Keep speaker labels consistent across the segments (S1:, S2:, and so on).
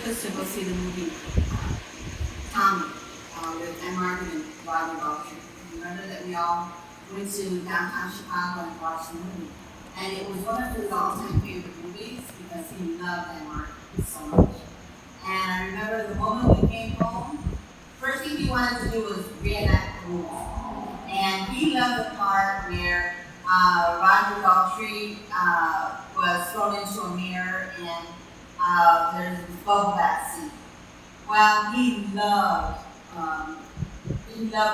S1: us to go see the movie Tommy with Anne Margaret and Rodney Balcher. Remember that we all went to downtown Chicago and watched the movie. And it was one of his all-time favorite movies because he loved Anne Margaret so much. And I remember the moment we came home, first thing he wanted to do was reenact the movie. And he loved the part where Rodney Balcher was thrown into a mirror and there's this bubble bath scene. Well, he loved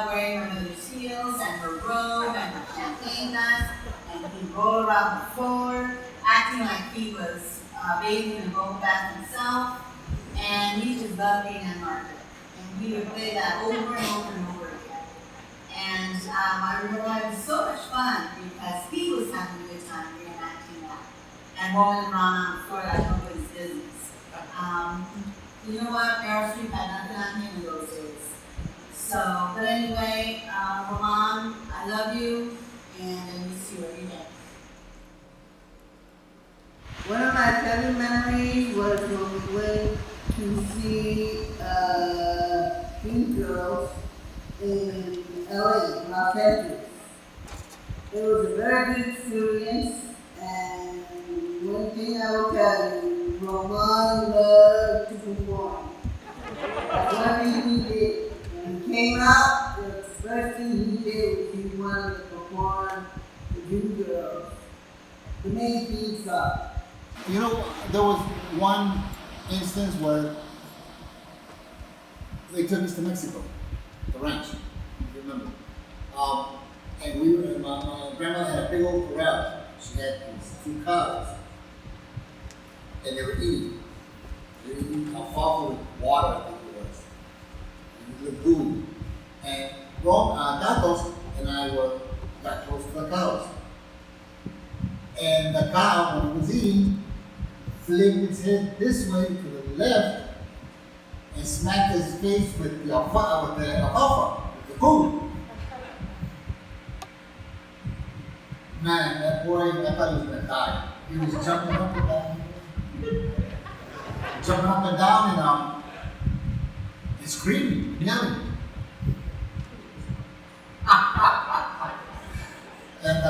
S1: wearing her mother's heels and her robe and her champagne glass, and he'd roll around the floor, acting like he was bathing in a bubble bath himself, and he just loved being Anne Margaret. And he would play that over and over and over again. And I remember having so much fun because he was having a good time reenacting that and rolling around on the floor like nobody's business. You know what? Meryl Streep had nothing on him in those days. So, but anyway, Román, I love you, and I miss you every day.
S2: One of my favorite memories was when we went to see Dream Girls in LA, Los Angeles. It was a very good experience, and one thing I will tell you, Román loved to perform. That's one thing he did. When he came out, the first thing he did was he wanted to perform the Dream Girls, the main theme song.
S3: You know, there was one instance where they took us to Mexico, the ranch, if you remember. And we were, my grandmother had a big old corral. She had these 2 cows. And they were eating. They were eating alfalfa with water, I think it was. And lagoon. And Tatos and I got close to the cows. And the cow, when it was eating, flipped its head this way to the left and smacked his face with the alfalfa, with the food. Man, that boy, I thought he was gonna die. He was jumping up and down and screaming, yelling. And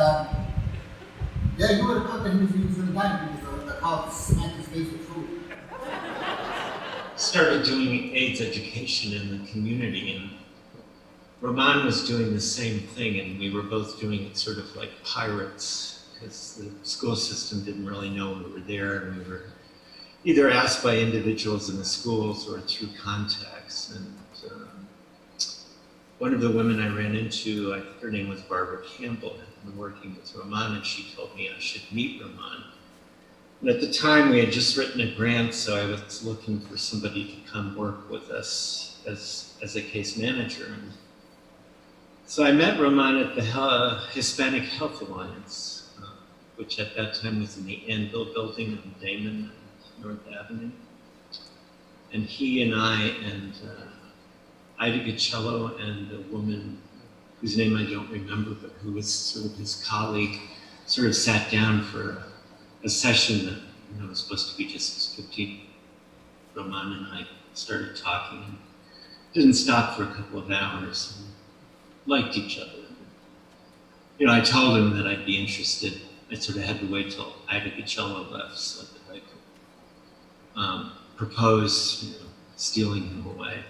S3: yeah, you would have thought that he was gonna die because the cow smacked his face with food.
S4: Started doing AIDS education in the community, and Román was doing the same thing, and we were both doing it sort of like pirates, because the school system didn't really know we were there, and we were either asked by individuals in the schools or through contacts. And one of the women I ran into, I think her name was Barbara Campbell, had been working with Román, and she told me I should meet Román. And at the time, we had just written a grant, so I was looking for somebody to come work with us as a case manager. And so I met Román at the Hispanic Health Alliance, which at that time was in the Anvil building on Damon and North Avenue. And he and I and Ida Gacello and a woman whose name I don't remember, but who was sort of his colleague, sort of sat down for a session that was supposed to be just 15. Román and I started talking and didn't stop for a couple of hours. And liked each other. I told him that I'd be interested. I sort of had to wait till Ida Gacello left so that I could propose stealing him away.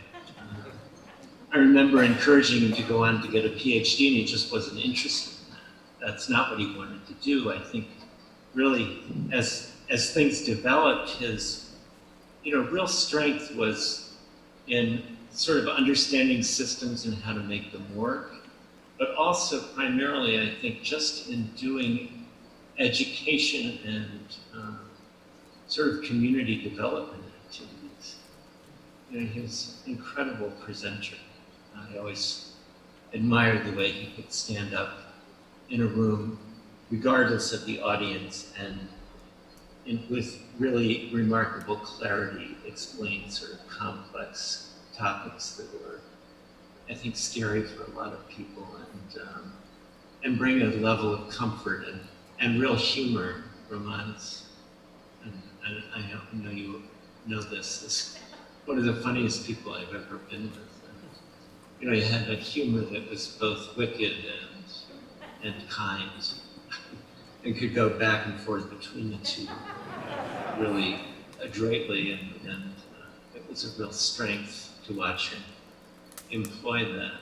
S4: I remember encouraging him to go on to get a PhD, and he just wasn't interested in that. That's not what he wanted to do. I think really, as things developed, his real strength was in sort of understanding systems and how to make them work, but also primarily, I think, just in doing education and sort of community development activities. He was an incredible presenter. I always admired the way he could stand up in a room, regardless of the audience, and with really remarkable clarity, explain sort of complex topics that were, I think, scary for a lot of people, and bring a level of comfort and real humor. Román, and I know you know this, is one of the funniest people I've ever been with. And, he had a humor that was both wicked and kind, and could go back and forth between the two really adroitly, and it was a real strength to watch him employ that.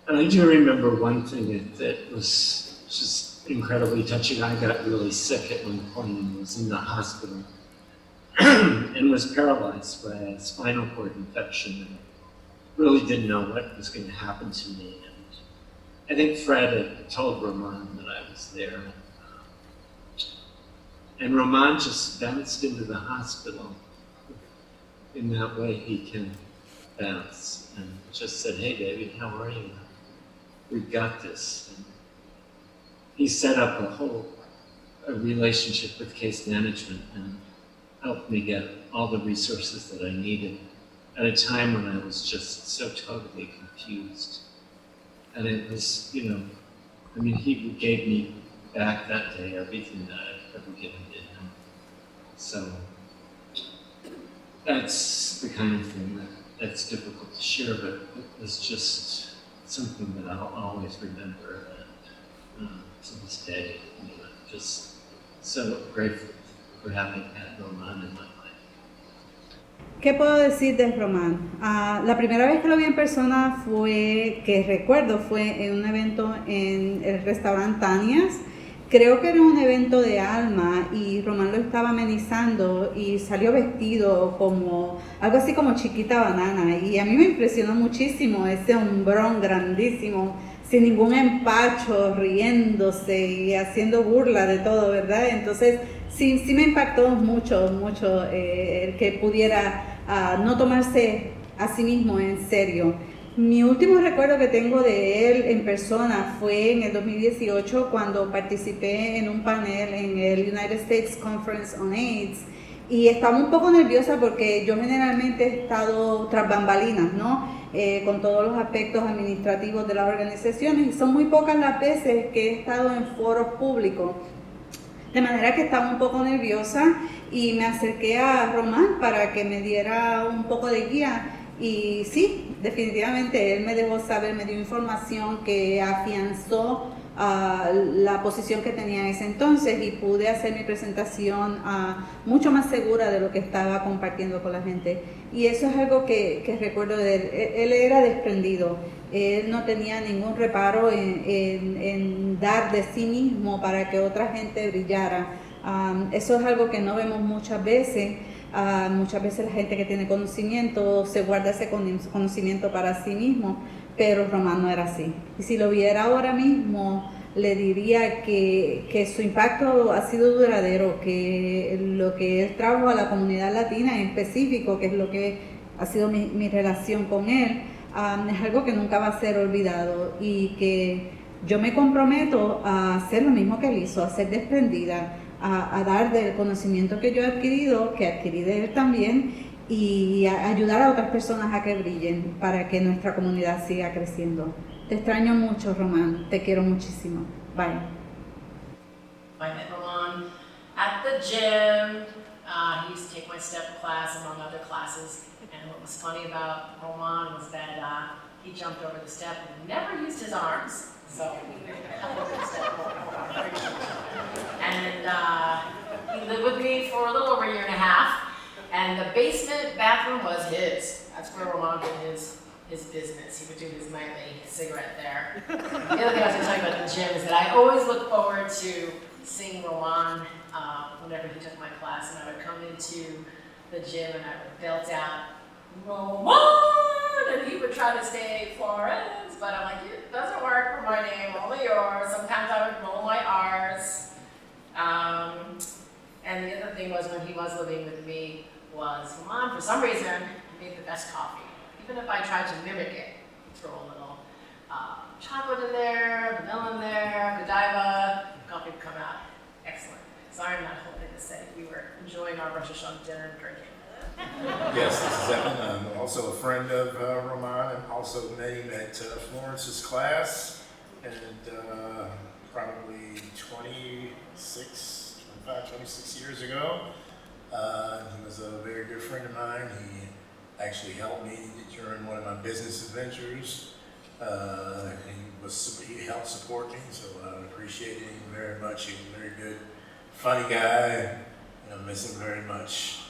S4: And I do remember one thing that was just incredibly touching. I got really sick at one point and was in the hospital and was paralyzed by a spinal cord infection and really didn't know what was going to happen to me. And I think Fred had told Román that I was there. And Román just bounced into the hospital in that way he can bounce, and just said, "Hey, David, how are you? We've got this." And he set up a relationship with case management and helped me get all the resources that I needed at a time when I was just so totally confused. And it was, he gave me back that day everything that I've ever given to him. So that's the kind of thing that's difficult to share, but it was just something that I'll always remember, and to this day, I'm just so grateful for having had Román in my life.
S5: ¿Qué puedo decir de Román? La primera vez que lo vi en persona que recuerdo fue en un evento en el restaurante Tania's. Creo que era un evento de alma y Román lo estaba amenizando y salió vestido como algo así como Chiquita Banana, y a mí me impresionó muchísimo ese hombrón grandísimo, sin ningún empacho, riéndose y haciendo burla de todo, ¿verdad? Entonces sí me impactó mucho el que pudiera no tomarse a sí mismo en serio. Mi último recuerdo que tengo de él en persona fue en el 2018 cuando participé en un panel en el United States Conference on AIDS, y estaba un poco nerviosa porque yo generalmente he estado tras bambalinas, ¿no? Con todos los aspectos administrativos de las organizaciones, y son muy pocas las veces que he estado en foros públicos. De manera que estaba un poco nerviosa y me acerqué a Román para que me diera un poco de guía. Y sí, definitivamente él me dejó saber, me dio información que afianzó la posición que tenía en ese entonces, y pude hacer mi presentación mucho más segura de lo que estaba compartiendo con la gente. Y eso es algo que recuerdo de él. Él era desprendido, él no tenía ningún reparo en dar de sí mismo para que otra gente brillara. Eso es algo que no vemos muchas veces. Muchas veces la gente que tiene conocimiento se guarda ese conocimiento para sí mismo, pero Román no era así. Y si lo viera ahora mismo, le diría que su impacto ha sido duradero, que lo que él trajo a la comunidad latina en específico, que es lo que ha sido mi relación con él, es algo que nunca va a ser olvidado, y que yo me comprometo a hacer lo mismo que él hizo, a ser desprendida, a dar del conocimiento que yo he adquirido, que adquirí de él también, y a ayudar a otras personas a que brillen para que nuestra comunidad siga creciendo. Te extraño mucho, Román, te quiero muchísimo. Bye.
S6: I met Román at the gym. He used to take my step class among other classes, and what was funny about Román was that he jumped over the step and never used his arms. So, and he lived with me for a little over a year and a half, and the basement bathroom was his. That's where Román did his business. He would do his nightly cigarette there. The other thing I was going to tell you about the gym is that I always look forward to seeing Román whenever he took my class, and I would come into the gym and I would belt out, "Román!" and he would try to say Florence, but I'm like, it doesn't work for my name, only yours. Sometimes I would roll my R's. And the other thing was, when he was living with me, was Román, for some reason, made the best coffee. Even if I tried to mimic it, throw a little chocolate in there, vanilla in there, Godiva, coffee would come out excellent. Sorry, I'm not holding to say we were enjoying our Rosh Hashanah dinner and drinking.
S7: Yes, this is Evan. I'm also a friend of Román, and also met him at Florence's class, and probably 26 years ago. He was a very good friend of mine. He actually helped me during one of my business adventures. He helped support me, so I appreciated him very much. He was a very good, funny guy, and I miss him very much.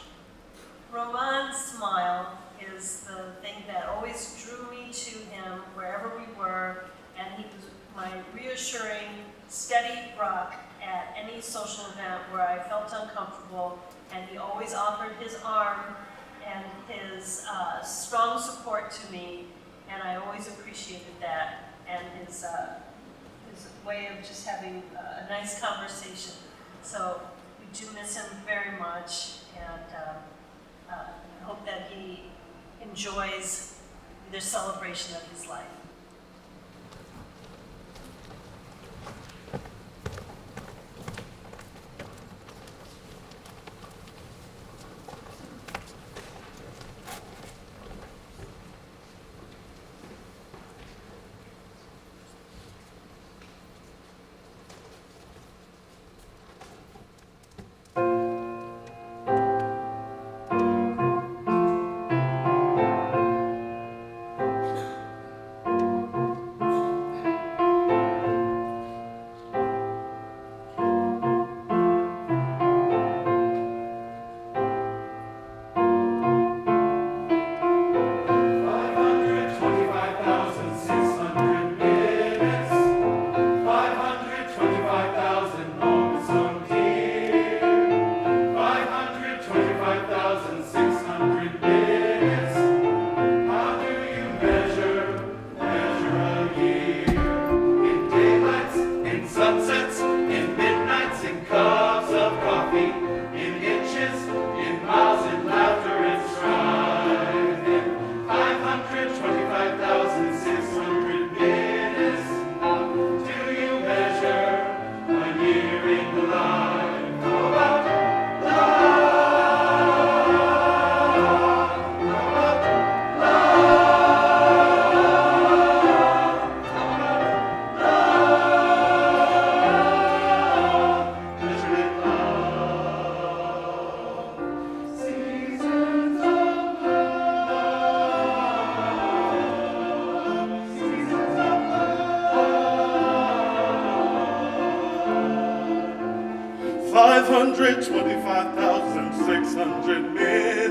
S8: Román's smile is the thing that always drew me to him wherever we were, and he was my reassuring, steady rock at any social event where I felt uncomfortable, and he always offered his arm and his strong support to me, and I always appreciated that, and his way of just having a nice conversation. So we do miss him very much, and I hope that he enjoys the celebration of his life.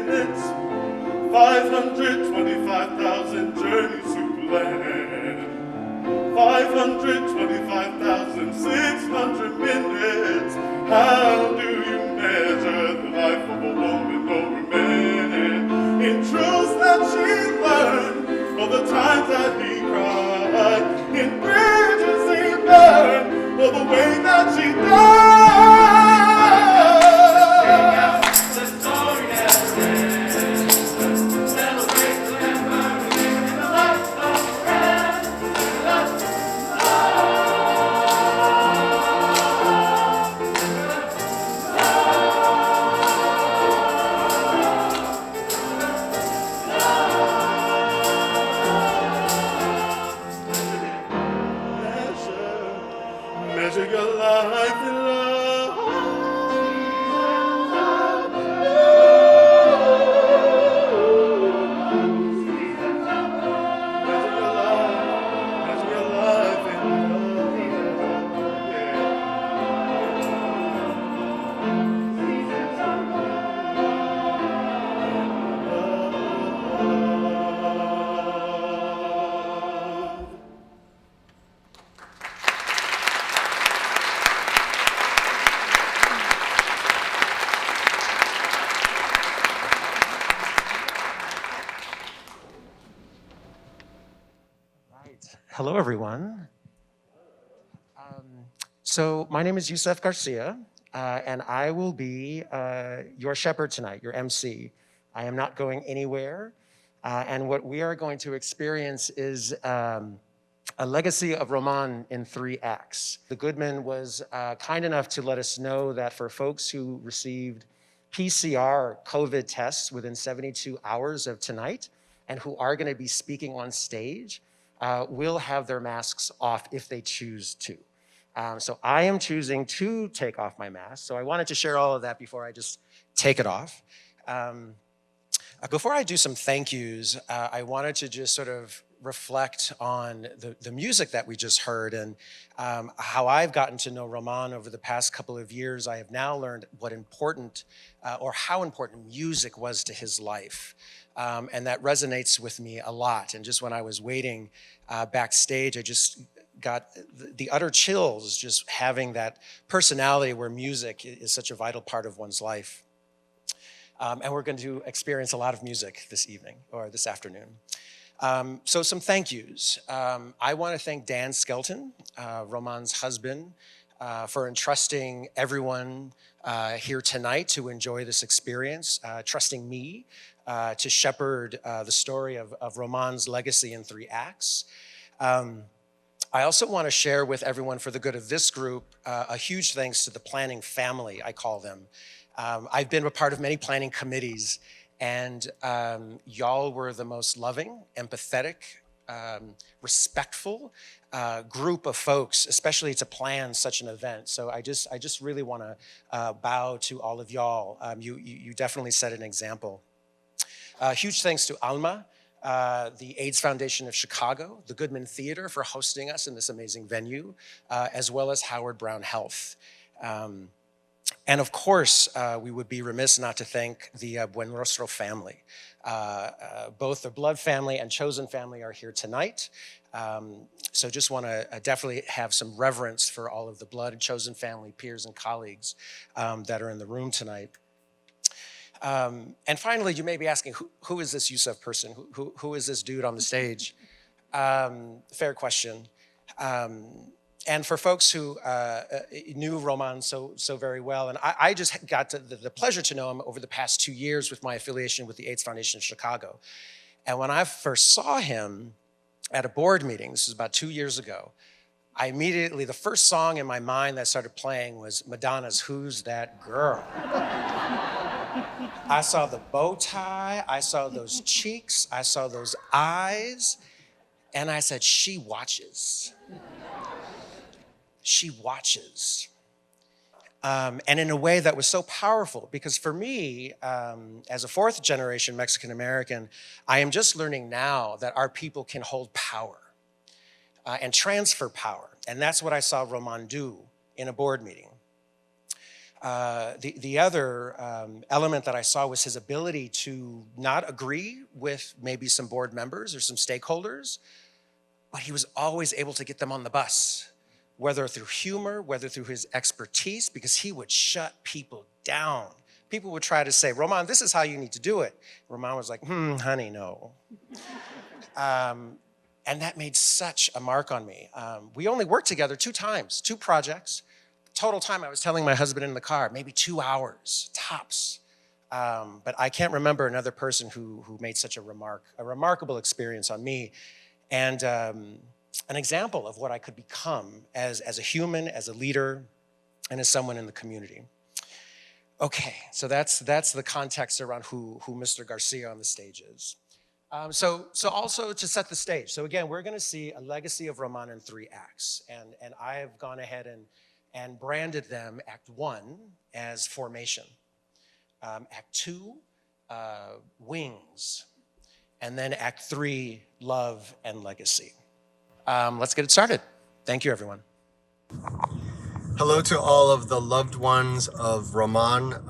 S9: minutes, 525,000 journeys to plan, 525,600 minutes. How do you measure the life of a woman or a man? In truths that she learned, for the times that he cried, in bridges he burned, for the way that she died. Measure your life in love. Measure your life in
S10: Hello, everyone. So my name is Yusef Garcia, and I will be your shepherd tonight, your MC. I am not going anywhere, and what we are going to experience is a legacy of Román in 3 acts. The Goodman was kind enough to let us know that for folks who received PCR COVID tests within 72 hours of tonight and who are going to be speaking on stage, will have their masks off if they choose to. So I am choosing to take off my mask. So I wanted to share all of that before I just take it off. Before I do some thank yous, I wanted to just sort of reflect on the music that we just heard and how I've gotten to know Román over the past couple of years. I have now learned what important or how important music was to his life. And that resonates with me a lot. And just when I was waiting backstage, I just got the utter chills just having that personality where music is such a vital part of one's life. And we're going to experience a lot of music this evening or this afternoon. So some thank yous. I want to thank Dan Skelton, Román's husband, for entrusting everyone here tonight to enjoy this experience, trusting me to shepherd the story of Román's legacy in 3 acts. I also want to share with everyone, for the good of this group, a huge thanks to the planning family, I call them. I've been a part of many planning committees, and y'all were the most loving, empathetic, respectful group of folks, especially to plan such an event. So I just really want to bow to all of y'all. You definitely set an example. Huge thanks to Alma, the AIDS Foundation of Chicago, the Goodman Theatre for hosting us in this amazing venue, as well as Howard Brown Health. And of course, we would be remiss not to thank the Buenrostro family. Both the blood family and chosen family are here tonight. So just want to definitely have some reverence for all of the blood and chosen family, peers and colleagues that are in the room tonight. And finally, you may be asking, who is this Yusef person? Who is this dude on the stage? Fair question. And for folks who knew Román so very well, and I just got the pleasure to know him over the past 2 years with my affiliation with the AIDS Foundation of Chicago. And when I first saw him at a board meeting, this was about 2 years ago, I immediately, the first song in my mind that started playing was Madonna's Who's That Girl? I saw the bow tie, I saw those cheeks, I saw those eyes, and I said, she watches. She watches. And in a way that was so powerful, because for me, as a 4th generation Mexican American, I am just learning now that our people can hold power and transfer power. And that's what I saw Román do in a board meeting. The other element that I saw was his ability to not agree with maybe some board members or some stakeholders, but he was always able to get them on the bus, whether through humor, whether through his expertise, because he would shut people down. People would try to say, Román, this is how you need to do it. Román was like, honey, no. And that made such a mark on me. We only worked together 2 times, 2 projects. Total time, I was telling my husband in the car, maybe 2 hours, tops. But I can't remember another person who made such a remarkable experience on me. And an example of what I could become as a human, as a leader, and as someone in the community. Okay, so that's the context around who Mr. Garcia on the stage is. So also to set the stage. So again, we're gonna see a legacy of Román in 3 acts. And I have gone ahead and branded them, Act 1 as Formation. Act 2, Wings. And then Act 3, Love and Legacy. Let's get it started. Thank you, everyone.
S11: Hello to all of the loved ones of Román.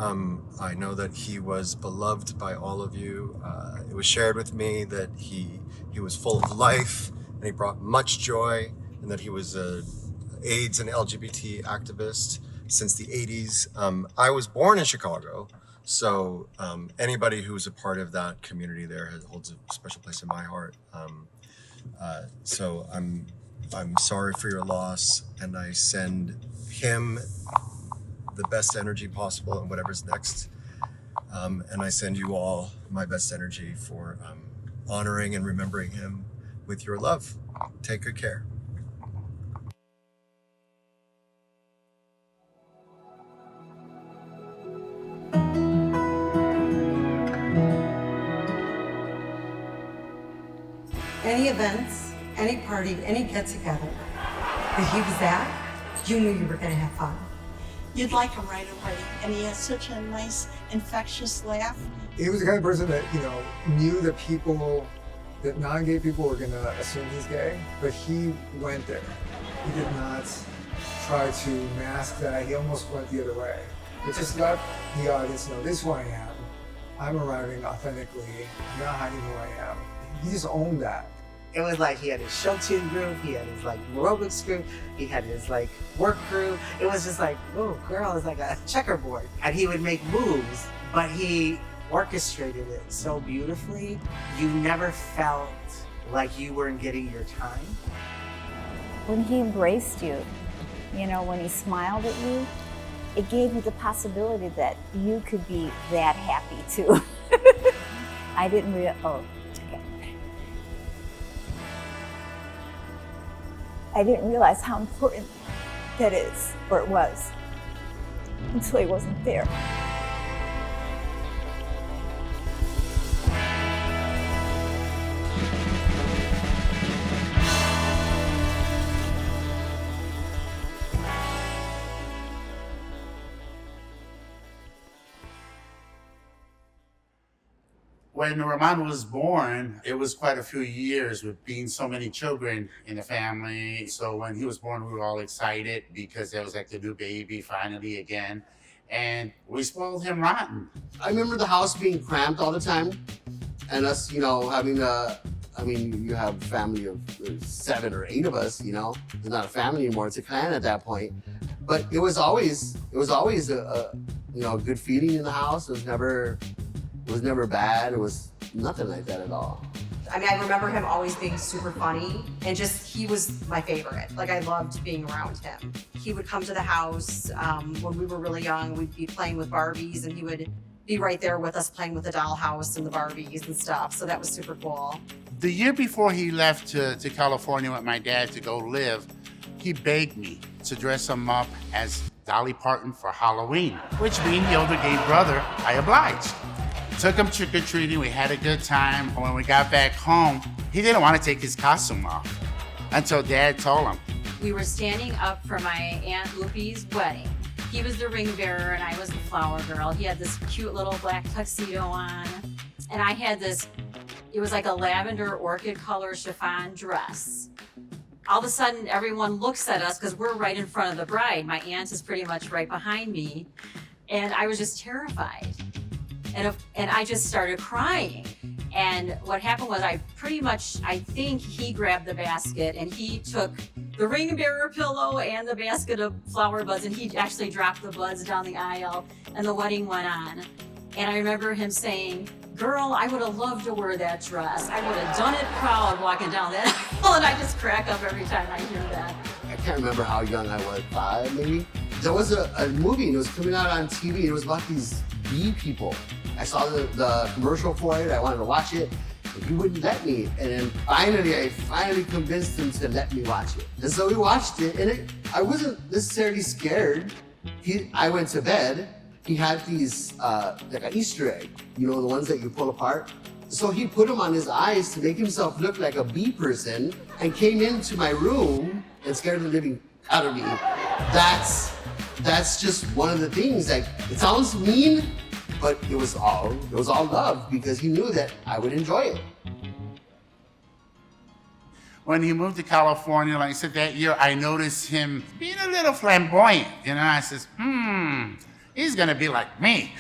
S11: I know that he was beloved by all of you. It was shared with me that he was full of life and he brought much joy, and that he was a AIDS and LGBT activist since the 80s. I was born in Chicago, so anybody who's a part of that community there holds a special place in my heart. So I'm sorry for your loss, and I send him the best energy possible and whatever's next. And I send you all my best energy for honoring and remembering him with your love. Take good care.
S12: Any events, any party, any get-together that he was at, you knew you were going to have fun.
S13: You'd like him right away. And he has such a nice, infectious laugh.
S14: He was the kind of person that, knew that that non-gay people were gonna assume he's gay, but he went there. He did not try to mask that. He almost went the other way. It just let the audience know, this is who I am. I'm arriving authentically. I'm not hiding who I am. He just owned that.
S15: It was like he had his show tune group, he had his aerobics group, he had his work crew. It was just like, oh girl, it's like a checkerboard. And he would make moves, but he orchestrated it so beautifully. You never felt like you weren't getting your time.
S16: When he embraced you, when he smiled at you, it gave you the possibility that you could be that happy too. I didn't realize, I didn't realize how important that is, or it was, until he wasn't there.
S17: When Román was born, it was quite a few years with being so many children in the family. So when he was born, we were all excited because it was like the new baby finally again. And we spoiled him rotten.
S18: I remember the house being cramped all the time and us, having you have a family of 7 or 8 of us, It's not a family anymore, it's a clan at that point. But it was always a good feeling in the house. It was never bad. It was nothing like that at all.
S12: I remember him always being super funny and he was my favorite. I loved being around him. He would come to the house when we were really young. We'd be playing with Barbies and he would be right there with us playing with the dollhouse and the Barbies and stuff. So that was super cool.
S17: The year before he left to California with my dad to go live, he begged me to dress him up as Dolly Parton for Halloween, which being the older gay brother, I obliged. Took him trick-or-treating, we had a good time. When we got back home, he didn't want to take his costume off until Dad told him.
S19: We were standing up for my Aunt Loopy's wedding. He was the ring bearer and I was the flower girl. He had this cute little black tuxedo on. And I had it was like a lavender orchid color chiffon dress. All of a sudden, everyone looks at us because we're right in front of the bride. My aunt is pretty much right behind me. And I was just terrified. And I just started crying. And what happened was I think he grabbed the basket and he took the ring bearer pillow and the basket of flower buds and he actually dropped the buds down the aisle and the wedding went on. And I remember him saying, girl, I would have loved to wear that dress. I would have done it proud walking down that aisle. And I just crack up every time I hear that.
S18: I can't remember how young I was, 5 maybe. There was a movie and it was coming out on TV. It was about these bee people. I saw the commercial for it. I wanted to watch it. But he wouldn't let me. And then I finally convinced him to let me watch it. And so we watched it. And I wasn't necessarily scared. I went to bed. He had these, like an Easter egg, the ones that you pull apart. So he put them on his eyes to make himself look like a bee person and came into my room and scared the living out of me. That's just one of the things. It sounds mean, but it was all love because he knew that I would enjoy it.
S17: When he moved to California, like I said, that year, I noticed him being a little flamboyant. I says, he's gonna be like me.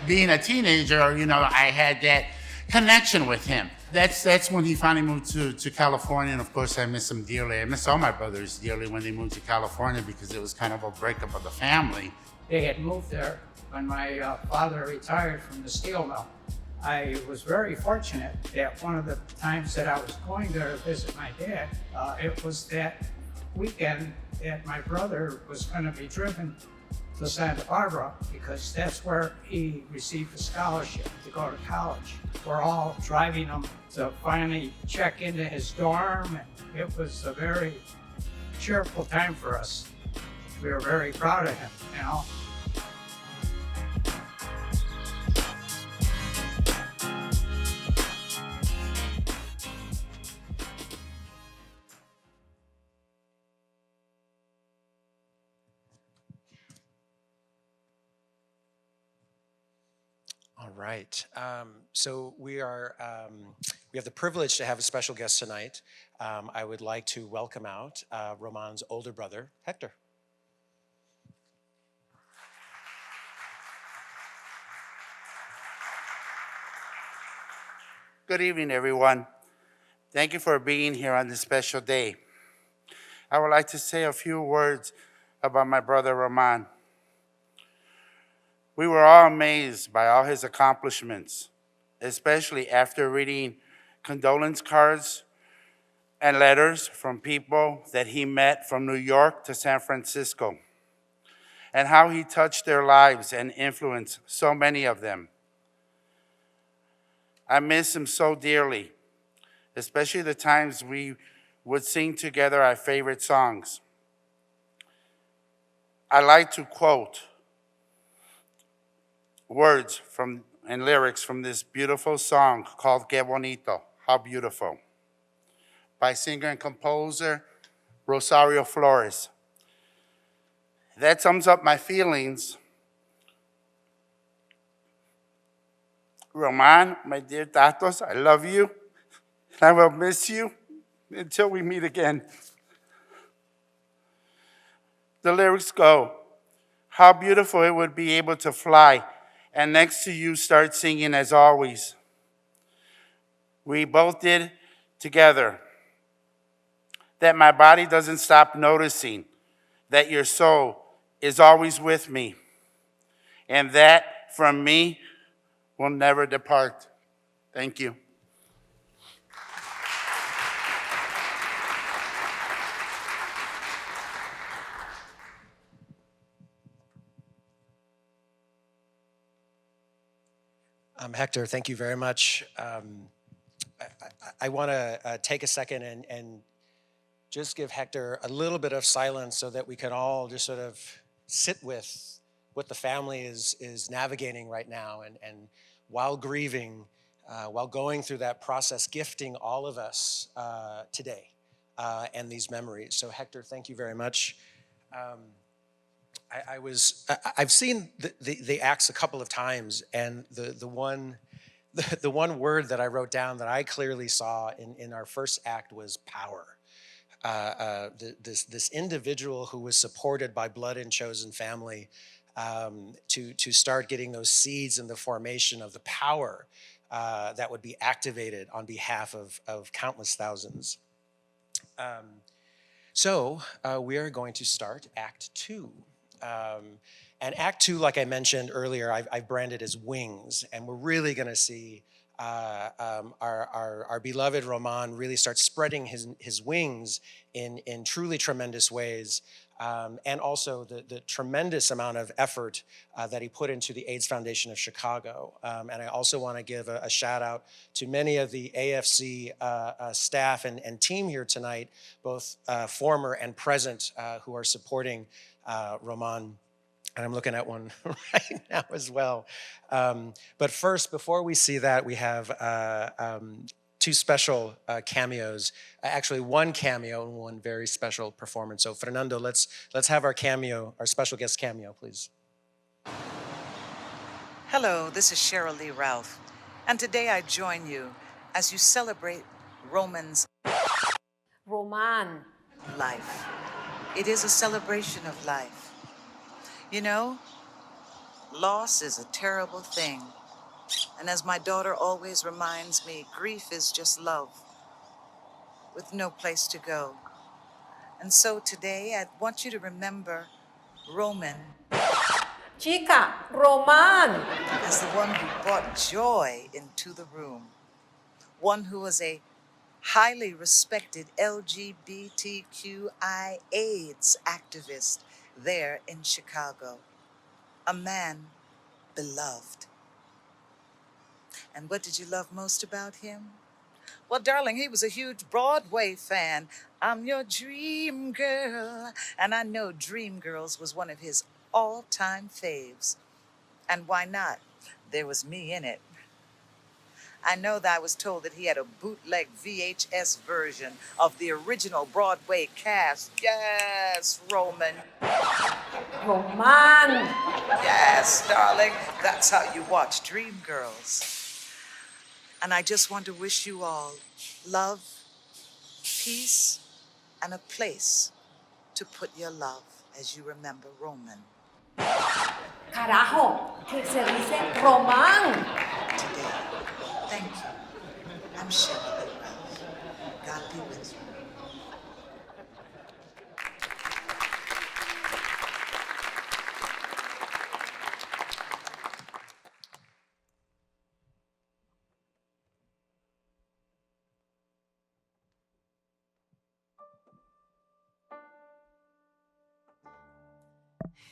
S17: Being a teenager, I had that connection with him. That's when he finally moved to California, and of course I miss him dearly. I miss all my brothers dearly when they moved to California because it was kind of a breakup of the family.
S20: They had moved there when my father retired from the steel mill. I was very fortunate that one of the times that I was going there to visit my dad, it was that weekend that my brother was going to be driven to Santa Barbara because that's where he received a scholarship to go to college. We're all driving him to finally check into his dorm, and it was a very cheerful time for us. We were very proud of him,
S10: right. So we have the privilege to have a special guest tonight. I would like to welcome out Román's older brother, Hector.
S17: Good evening, everyone. Thank you for being here on this special day. I would like to say a few words about my brother Román. We were all amazed by all his accomplishments, especially after reading condolence cards and letters from people that he met from New York to San Francisco, and how he touched their lives and influenced so many of them. I miss him so dearly, especially the times we would sing together our favorite songs. I like to quote words from and lyrics from this beautiful song called Que Bonito, How Beautiful, by singer and composer Rosario Flores. That sums up my feelings. Román, my dear Tatos, I love you. I will miss you until we meet again. The lyrics go, how beautiful it would be able to fly and next to you start singing as always. We both did together. That my body doesn't stop noticing, that your soul is always with me, and that from me will never depart. Thank you.
S10: Hector, thank you very much. I want to take a second and just give Hector a little bit of silence so that we can all just sort of sit with what the family is navigating right now, and while grieving, while going through that process, gifting all of us today and these memories. So Hector, thank you very much. I've seen the acts a couple of times, and the one word that I wrote down that I clearly saw in our first act was power. This individual who was supported by blood and chosen family to start getting those seeds in the formation of the power that would be activated on behalf of countless thousands. So we are going to start Act 2. And Act 2, like I mentioned earlier, I've branded as Wings, and we're really going to see our beloved Román really start spreading his wings in truly tremendous ways, and also the tremendous amount of effort that he put into the AIDS Foundation of Chicago. And I also want to give a shout out to many of the AFC staff and team here tonight, both former and present, who are supporting Román. And I'm looking at one right now as well. But first, before we see that, we have two special cameos. Actually, one cameo and one very special performance. So Fernando, let's have our cameo, our special guest cameo, please.
S21: Hello, this is Cheryl Lee Ralph, and today I join you as you celebrate Román's life. It is a celebration of life. You know, loss is a terrible thing. And as my daughter always reminds me, grief is just love with no place to go. And so today I want you to remember Román.
S12: Chica, Román!
S21: As the one who brought joy into the room. One who was a highly respected LGBTQI AIDS activist there in Chicago. A man beloved. And what did you love most about him? Well, darling, he was a huge Broadway fan. I'm your dream girl. And I know Dreamgirls was one of his all-time faves. And why not? There was me in it. I know that I was told that he had a bootleg VHS version of the original Broadway cast. Yes, Román.
S19: Román!
S21: Yes, darling, that's how you watch Dreamgirls. And I just want to wish you all love, peace, and a place to put your love as you remember Roman.
S19: Carajo, que se dice Román.
S21: Today, thank you. I'm Shirley Ralph. God be with you.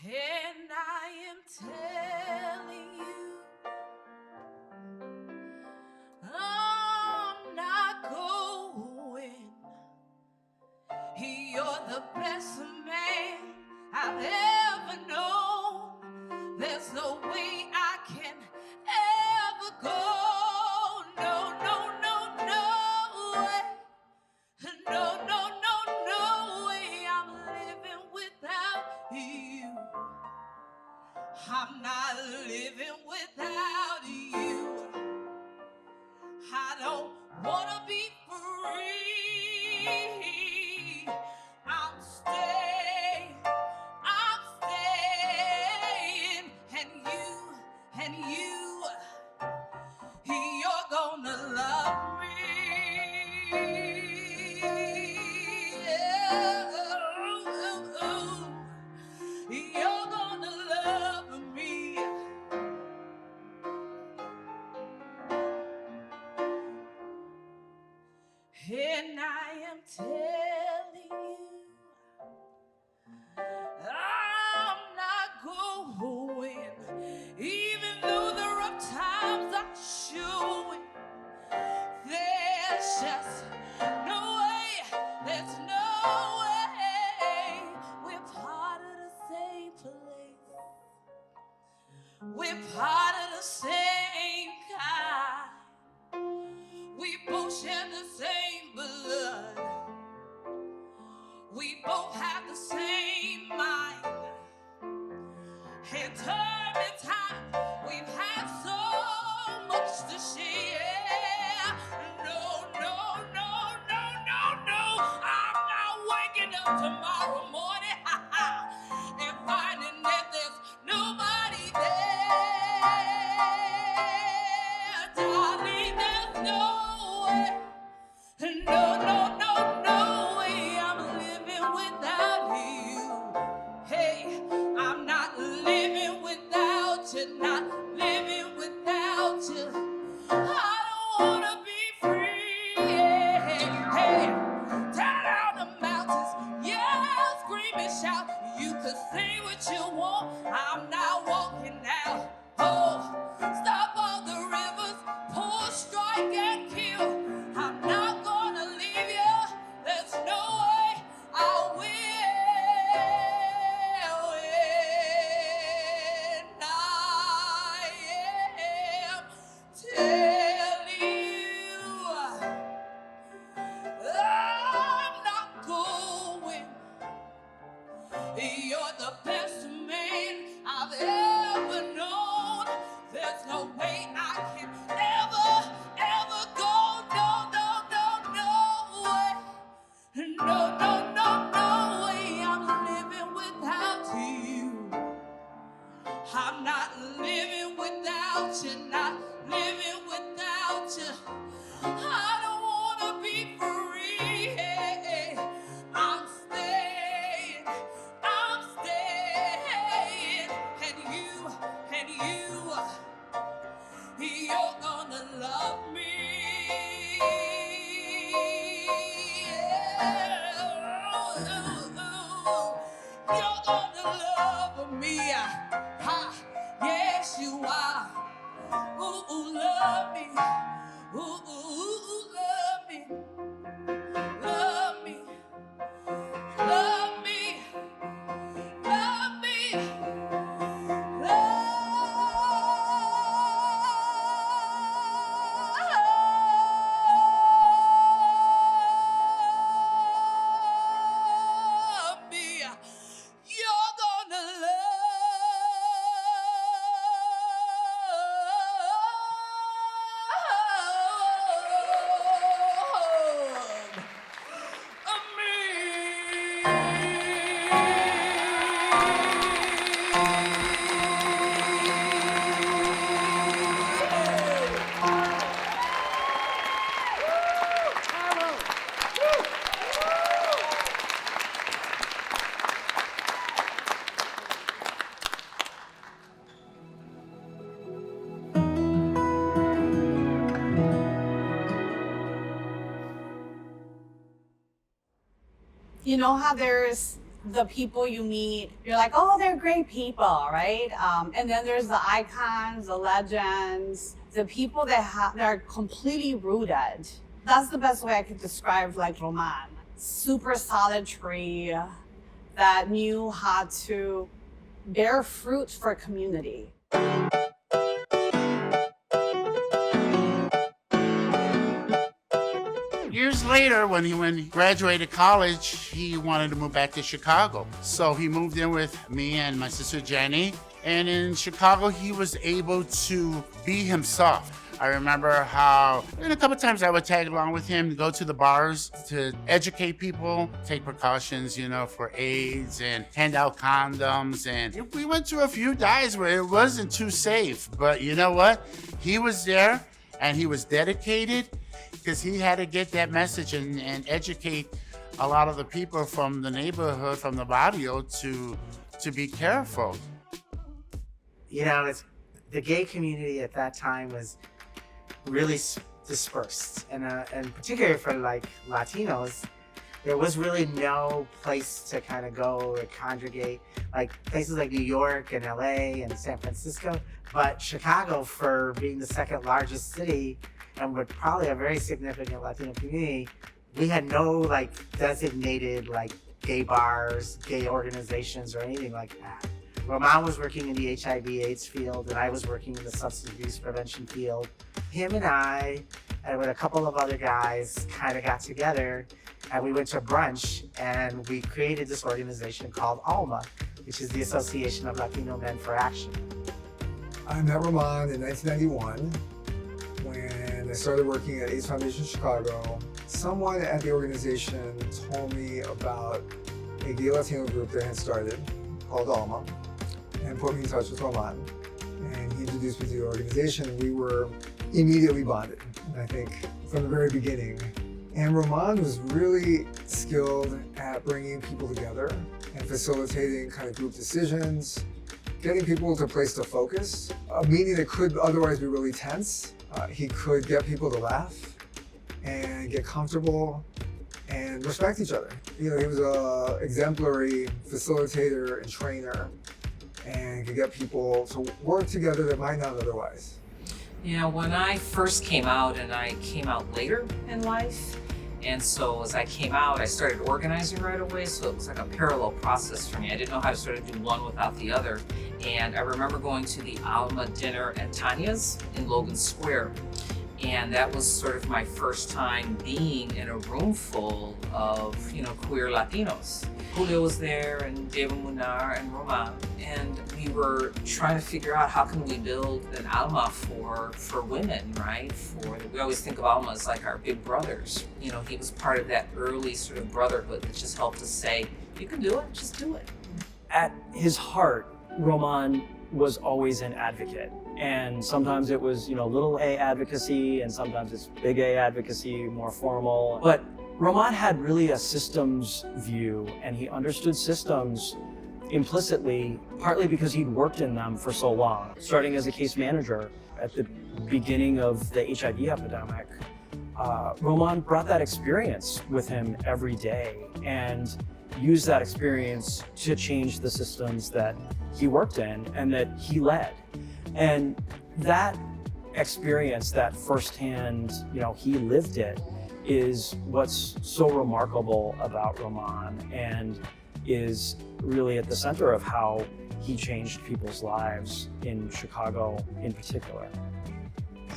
S1: And I am telling you, I'm not going. You're the best man I've ever known. There's no way I can ever go. No, no, no, no way. No, no, no, no way. I'm living without you. I'm not living without you. I don't wanna be free. I'm staying, and you're gonna love me. You're gonna love me. And I am telling you, I'm not going, even though the rough times are showing. There's just no way, there's no way. We're part of the same place. We're part of the same kind. We both share the same blood. We both have the same mind. In turbulent times, we've had so much to share. No, no, no, no, no, no. I'm not waking up tomorrow morning and finding that there's nobody there. Darling, there's no way. No, no, no, no way. I'm living without you. Hey, I'm not living without you, not living without you. I don't wanna be free. Hey, hey, tear down the mountains, yeah, scream and shout. You could say what you want, I'm not walking now. Oh, stop all the rivers, pull, strike and kill. I'm not gonna leave you, there's no way I will. You're the best man I've ever known. There's no way I can ever, ever go. No, no, no, no way. No, no, no, no way. I'm living without you. I'm not living without you, not living without you. I don't wanna be free. I'm staying, and you're gonna love me.
S2: you know how there's the people you meet, you're like, oh, they're great people, right? And then there's the icons, the legends, the people that are completely rooted. That's the best way I could describe like Román. Super solid tree that knew how to bear fruit for community.
S17: Years later, when he graduated college, he wanted to move back to Chicago. So he moved in with me and my sister Jenny. And in Chicago, he was able to be himself. I remember how, and a couple times I would tag along with him to go to the bars to educate people, take precautions, you know, for AIDS and hand out condoms. And we went to a few dives where it wasn't too safe. But you know what? He was there and he was dedicated because he had to get that message and educate a lot of the people from the neighborhood, from the barrio to be careful.
S15: You know, the gay community at that time was really dispersed, and particularly for like Latinos, there was really no place to kind of go or congregate, like places like New York and LA and San Francisco, but Chicago, for being the second largest city and with probably a very significant Latino community, we had no like designated like gay bars, gay organizations or anything like that. Román was working in the HIV/AIDS field, and I was working in the substance abuse prevention field. Him and I, and with a couple of other guys, kind of got together, and we went to brunch, and we created this organization called ALMA, which is the Association of Latino Men for Action.
S14: I met Román in 1991 when I started working at AIDS Foundation Chicago. Someone at the organization told me about a gay Latino group that had started called ALMA, and put me in touch with Román. And he introduced me to the organization, and we were immediately bonded, I think, from the very beginning. And Román was really skilled at bringing people together and facilitating kind of group decisions, getting people to place the focus. A meeting that could otherwise be really tense, he could get people to laugh and get comfortable and respect each other. You know, he was an exemplary facilitator and trainer, and could get people to work together that might not otherwise.
S22: You know, when I first came out, and I came out later in life, and so as I came out, I started organizing right away, so it was like a parallel process for me. I didn't know how to sort of do one without the other. And I remember going to the Alma dinner at Tanya's in Logan Square. And that was sort of my first time being in a room full of, you know, queer Latinos. Julio was there, and David Munar and Román, and we were trying to figure out how can we build an Alma for women, right? We always think of Alma as like our big brothers. You know, he was part of that early sort of brotherhood that just helped us say, you can do it, just do it.
S23: At his heart, Román was always an advocate. And sometimes it was, you know, little a advocacy, and sometimes it's big A advocacy, more formal. But Román had really a systems view, and he understood systems implicitly, partly because he'd worked in them for so long. Starting as a case manager at the beginning of the HIV epidemic, Román brought that experience with him every day and used that experience to change the systems that he worked in and that he led. And that experience, that firsthand, you know, he lived it, is what's so remarkable about Román, and is really at the center of how he changed people's lives in Chicago in particular.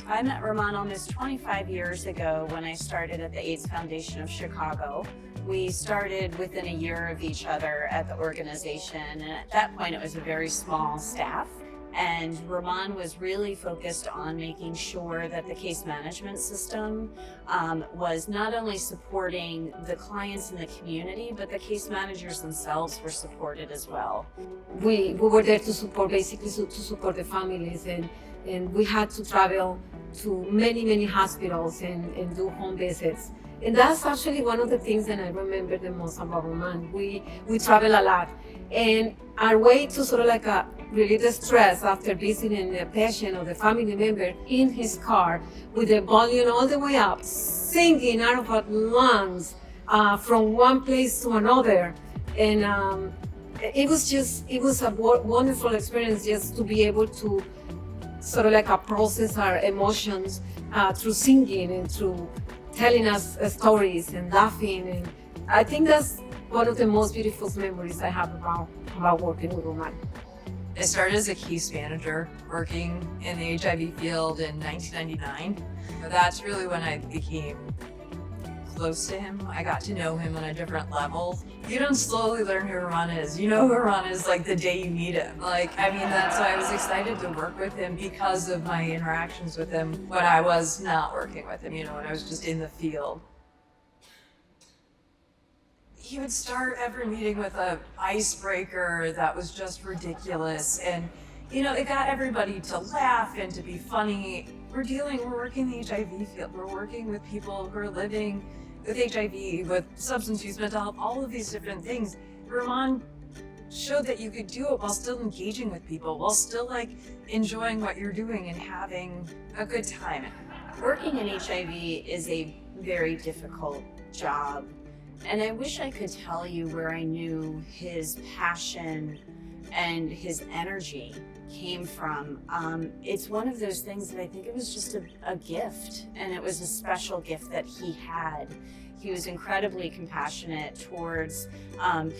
S2: I met Román almost 25 years ago when I started at the AIDS Foundation of Chicago. We started within a year of each other at the organization, and at that point it was a very small staff. And Román was really focused on making sure that the case management system was not only supporting the clients in the community, but the case managers themselves were supported as well.
S24: We were there to support, basically to support the families, and we had to travel to many hospitals and do home visits. And that's actually one of the things that I remember the most about Román. We travel a lot, and our way to sort of like relieve the stress after visiting the patient or the family member in his car with the volume all the way up, singing out of our lungs from one place to another. And it was a wonderful experience just to be able to sort of like process our emotions through singing and through telling us stories and laughing. And I think that's one of the most beautiful memories I have about working with Román.
S3: I started as a case manager working in the HIV field in 1999. That's really when I became close to him. I got to know him on a different level. You don't slowly learn who Román is. You know who Román is like the day you meet him. That's why I was excited to work with him because of my interactions with him when I was not working with him, when I was just in the field. He would start every meeting with an icebreaker that was just ridiculous. And, it got everybody to laugh and to be funny. We're working in the HIV field. We're working with people who are living with HIV, with substance use, mental health, all of these different things. Román showed that you could do it while still engaging with people, while still enjoying what you're doing and having a good time.
S2: Working in HIV is a very difficult job. And I wish I could tell you where I knew his passion and his energy came from. It's one of those things that I think it was just a gift, and it was a special gift that he had. He was incredibly compassionate towards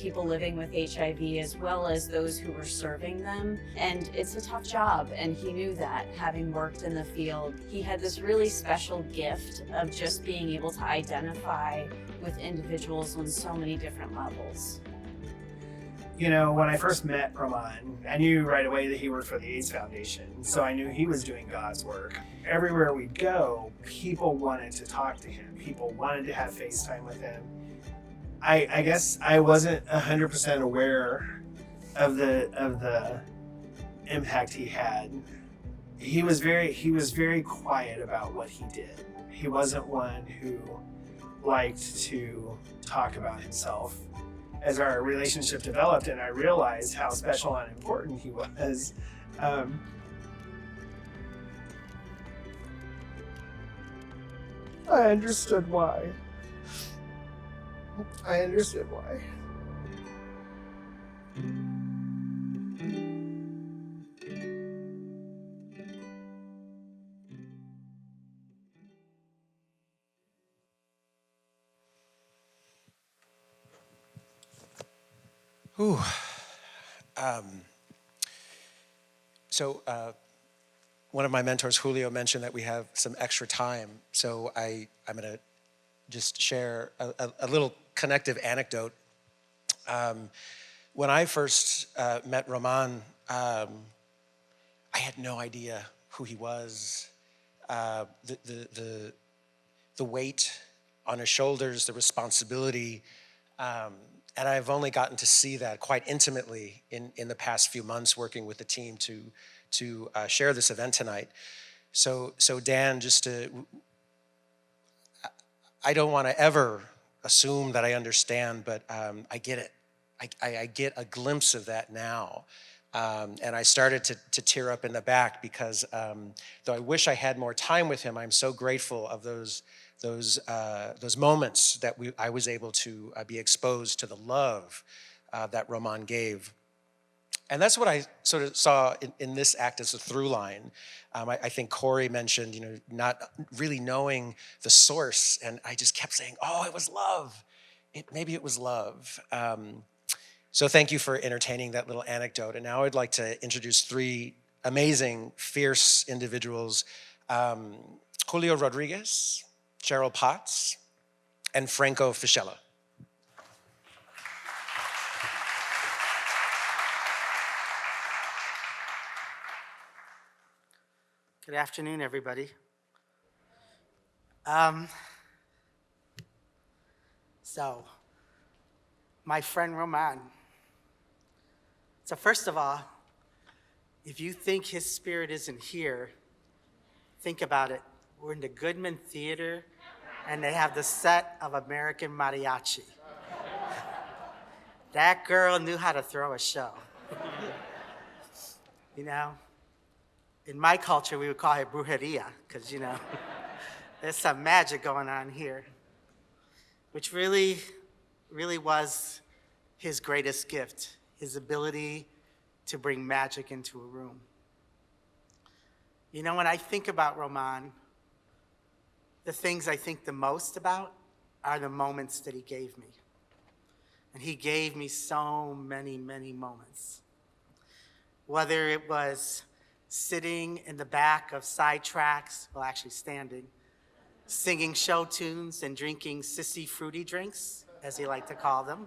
S2: people living with HIV as well as those who were serving them. And it's a tough job, and he knew that, having worked in the field. He had this really special gift of just being able to identify with individuals on so many different levels.
S23: When I first met Román, I knew right away that he worked for the AIDS Foundation, so I knew he was doing God's work. Everywhere we'd go, people wanted to talk to him. People wanted to have FaceTime with him. I guess I wasn't 100% aware of the impact he had. He was very quiet about what he did. He wasn't one who liked to talk about himself. As our relationship developed and I realized how special and important he was, I understood why.
S10: Ooh. One of my mentors, Julio, mentioned that we have some extra time. So I'm going to just share a little connective anecdote. When I first met Román, I had no idea who he was. The weight on his shoulders, the responsibility, and I've only gotten to see that quite intimately in the past few months working with the team to share this event tonight. So Dan, I don't want to ever assume that I understand, but I get it. I get a glimpse of that now. And I started to tear up in the back because though I wish I had more time with him, I'm so grateful of those moments that I was able to be exposed to the love that Román gave. And that's what I sort of saw in this act as a through line. I think Corey mentioned, not really knowing the source, and I just kept saying, oh, it was love. Maybe it was love. So thank you for entertaining that little anecdote. And now I'd like to introduce three amazing, fierce individuals, Julio Rodriguez, Cheryl Potts, and Franco Fischella.
S4: Good afternoon, everybody. So, my friend Román. So first of all, if you think his spirit isn't here, think about it. We're in the Goodman Theatre, and they have the set of American Mariachi. That girl knew how to throw a show. In my culture, we would call it brujeria, because, there's some magic going on here. which really was his greatest gift, his ability to bring magic into a room. You know, when I think about Román, the things I think the most about are the moments that he gave me. And he gave me so many, many moments. Whether it was sitting in the back of sidetracks, well, actually standing, singing show tunes and drinking sissy fruity drinks, as he liked to call them,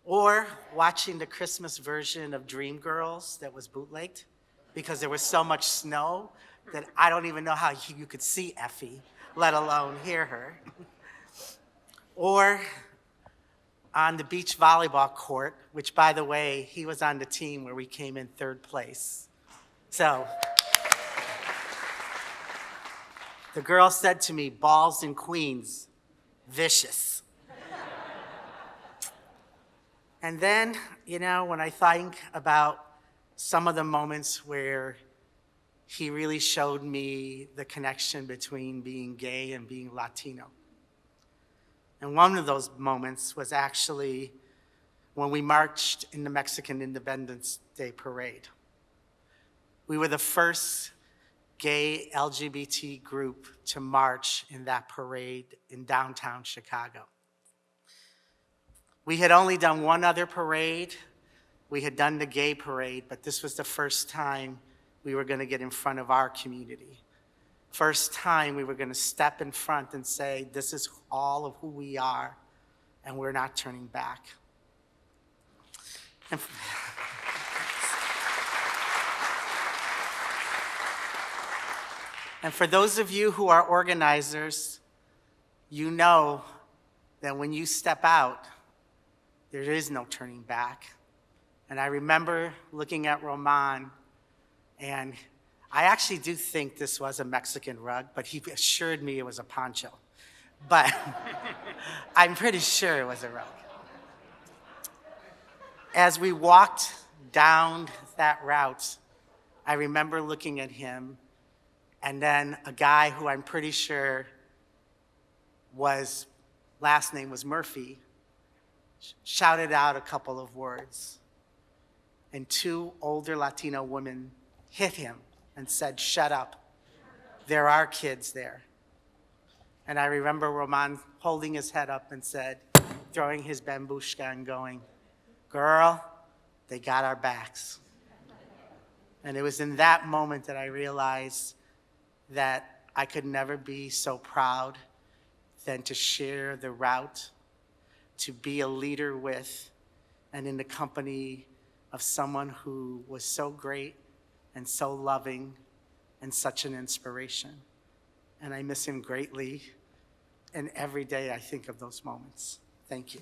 S4: or watching the Christmas version of Dreamgirls that was bootlegged because there was so much snow that I don't even know how you could see Effie, let alone hear her. Or on the beach volleyball court, which, by the way, he was on the team where we came in 3rd place. So the girl said to me, balls and queens, vicious. And then, you know, when I think about some of the moments where he really showed me the connection between being gay and being Latino. And one of those moments was actually when we marched in the Mexican Independence Day parade. We were the first gay LGBT group to march in that parade in downtown Chicago. We had only done one other parade. We had done the gay parade, but this was the first time we were going to get in front of our community. First time we were going to step in front and say, this is all of who we are, and we're not turning back. And for those of you who are organizers, you know that when you step out, there is no turning back. And I remember looking at Román, and I actually do think this was a Mexican rug, but he assured me it was a poncho. But I'm pretty sure it was a rug. As we walked down that route, I remember looking at him, and then a guy who I'm pretty sure last name was Murphy, shouted out a couple of words. And 2 older Latino women hit him and said, shut up. There are kids there. And I remember Román holding his head up and said, throwing his bambushka and going, girl, they got our backs. And it was in that moment that I realized that I could never be so proud than to share the route, to be a leader with, and in the company of someone who was so great and so loving and such an inspiration. And I miss him greatly, and every day I think of those moments. Thank you.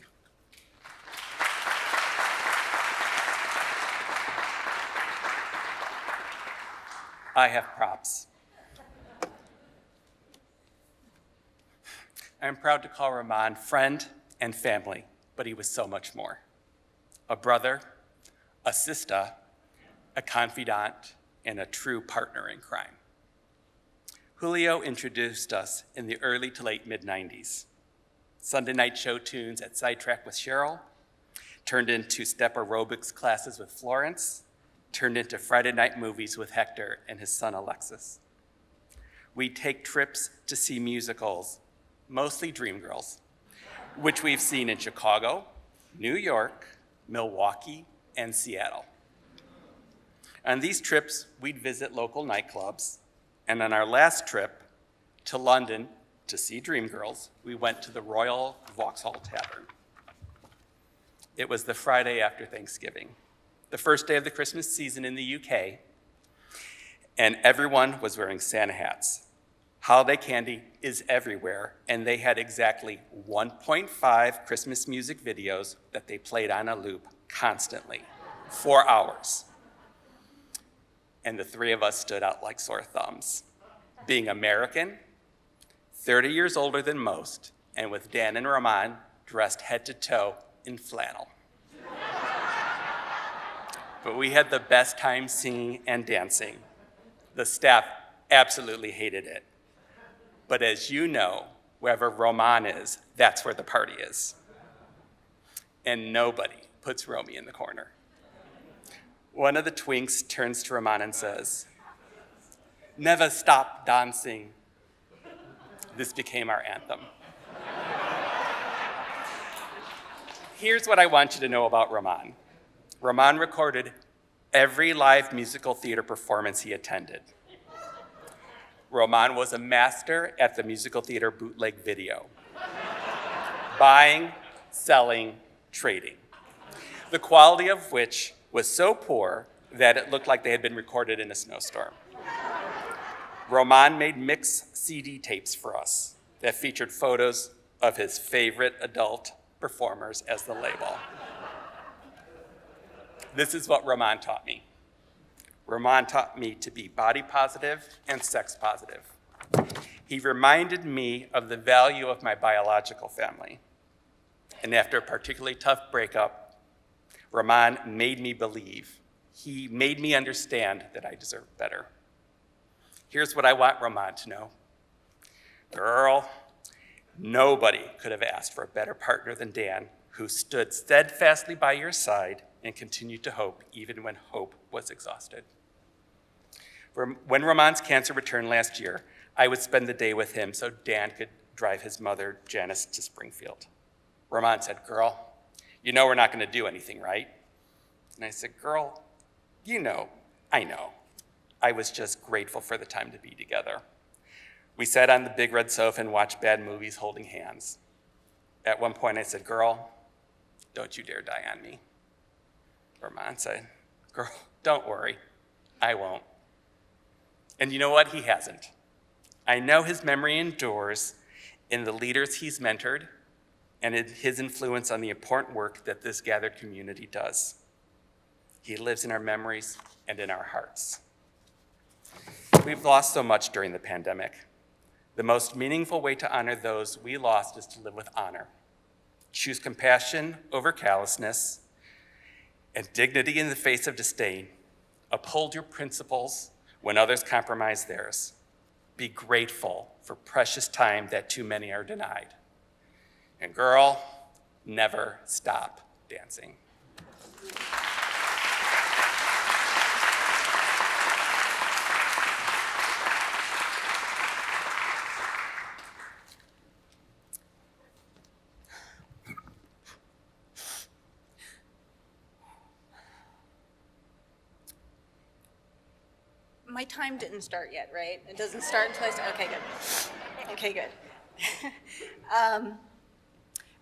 S5: I have props. I'm proud to call Román friend and family, but he was so much more. A brother, a sister, a confidant, and a true partner in crime. Julio introduced us in the early to late mid-90s. Sunday night show tunes at Sidetrack with Cheryl, turned into step aerobics classes with Florence, turned into Friday night movies with Hector and his son Alexis. We'd take trips to see musicals, mostly Dreamgirls, which we've seen in Chicago, New York, Milwaukee, and Seattle. On these trips, we'd visit local nightclubs, and on our last trip to London to see Dreamgirls, we went to the Royal Vauxhall Tavern. It was the Friday after Thanksgiving, the first day of the Christmas season in the UK, and everyone was wearing Santa hats. Holiday candy is everywhere, and they had exactly 1.5 Christmas music videos that they played on a loop constantly, 4 hours. And the 3 of us stood out like sore thumbs. Being American, 30 years older than most, and with Dan and Román dressed head to toe in flannel. But we had the best time singing and dancing. The staff absolutely hated it. But as you know, Wherever Román is, that's where the party is. And nobody puts Romy in the corner. One of the twinks turns to Román and says, "Never stop dancing." This became our anthem. Here's what I want you to know about Román. Román recorded every live musical theater performance he attended. Román was a master at the musical theater bootleg video. Buying, selling, trading. The quality of which was so poor that it looked like they had been recorded in a snowstorm. Román made mix CD tapes for us that featured photos of his favorite adult performers as the label. This is what Román taught me. Román taught me to be body positive and sex positive. He reminded me of the value of my biological family. And after a particularly tough breakup, Román made me believe, he made me understand that I deserved better. Here's what I want Román to know. Girl, nobody could have asked for a better partner than Dan, who stood steadfastly by your side and continued to hope even when hope was exhausted. When Román's cancer returned last year, I would spend the day with him so Dan could drive his mother, Janice, to Springfield. Román said, "Girl, you know we're not going to do anything, right?" And I said, "Girl, you know, I know." I was just grateful for the time to be together. We sat on the big red sofa and watched bad movies holding hands. At one point I said, "Girl, don't you dare die on me." Román said, "Girl, don't worry, I won't." And you know what? He hasn't. I know his memory endures in the leaders he's mentored and in his influence on the important work that this gathered community does. He lives in our memories and in our hearts. We've lost so much during the pandemic. The most meaningful way to honor those we lost is to live with honor. Choose compassion over callousness and dignity in the face of disdain. Uphold your principles when others compromise theirs. Be grateful for precious time that too many are denied. And girl, never stop dancing.
S6: My time didn't start yet, right? It doesn't start until I start. Okay, good. Okay, good.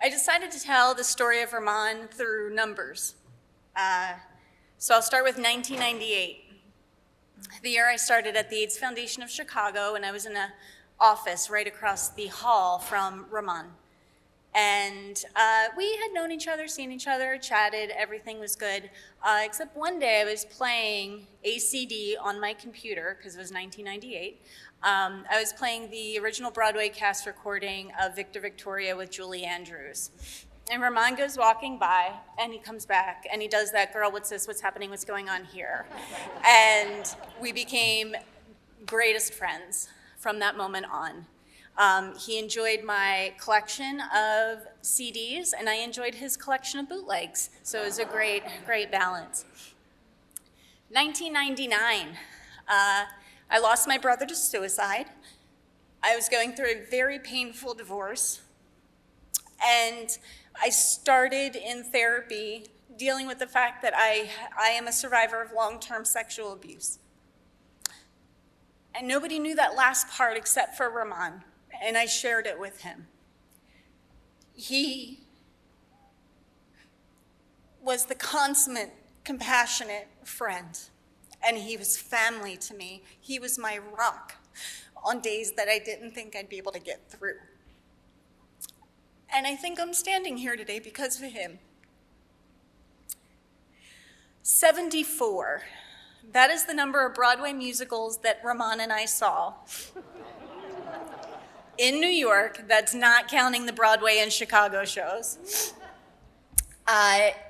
S6: I decided to tell the story of Román through numbers. So I'll start with 1998, the year I started at the AIDS Foundation of Chicago, and I was in an office right across the hall from Román. And we had known each other, seen each other, chatted, everything was good, except one day I was playing a CD on my computer, because it was 1998. I was playing the original Broadway cast recording of Victor Victoria with Julie Andrews. And Román goes walking by, and he comes back, and he does that, "Girl, what's this, what's happening, what's going on here?" And we became greatest friends from that moment on. He enjoyed my collection of CDs, and I enjoyed his collection of bootlegs. So it was a great, great balance. 1999, I lost my brother to suicide. I was going through a very painful divorce, and I started in therapy dealing with the fact that I am a survivor of long-term sexual abuse. And nobody knew that last part except for Román. And I shared it with him. He was the consummate, compassionate friend, and he was family to me. He was my rock on days that I didn't think I'd be able to get through. And I think I'm standing here today because of him. 74. That is the number of Broadway musicals that Román and I saw. In New York, that's not counting the Broadway and Chicago shows.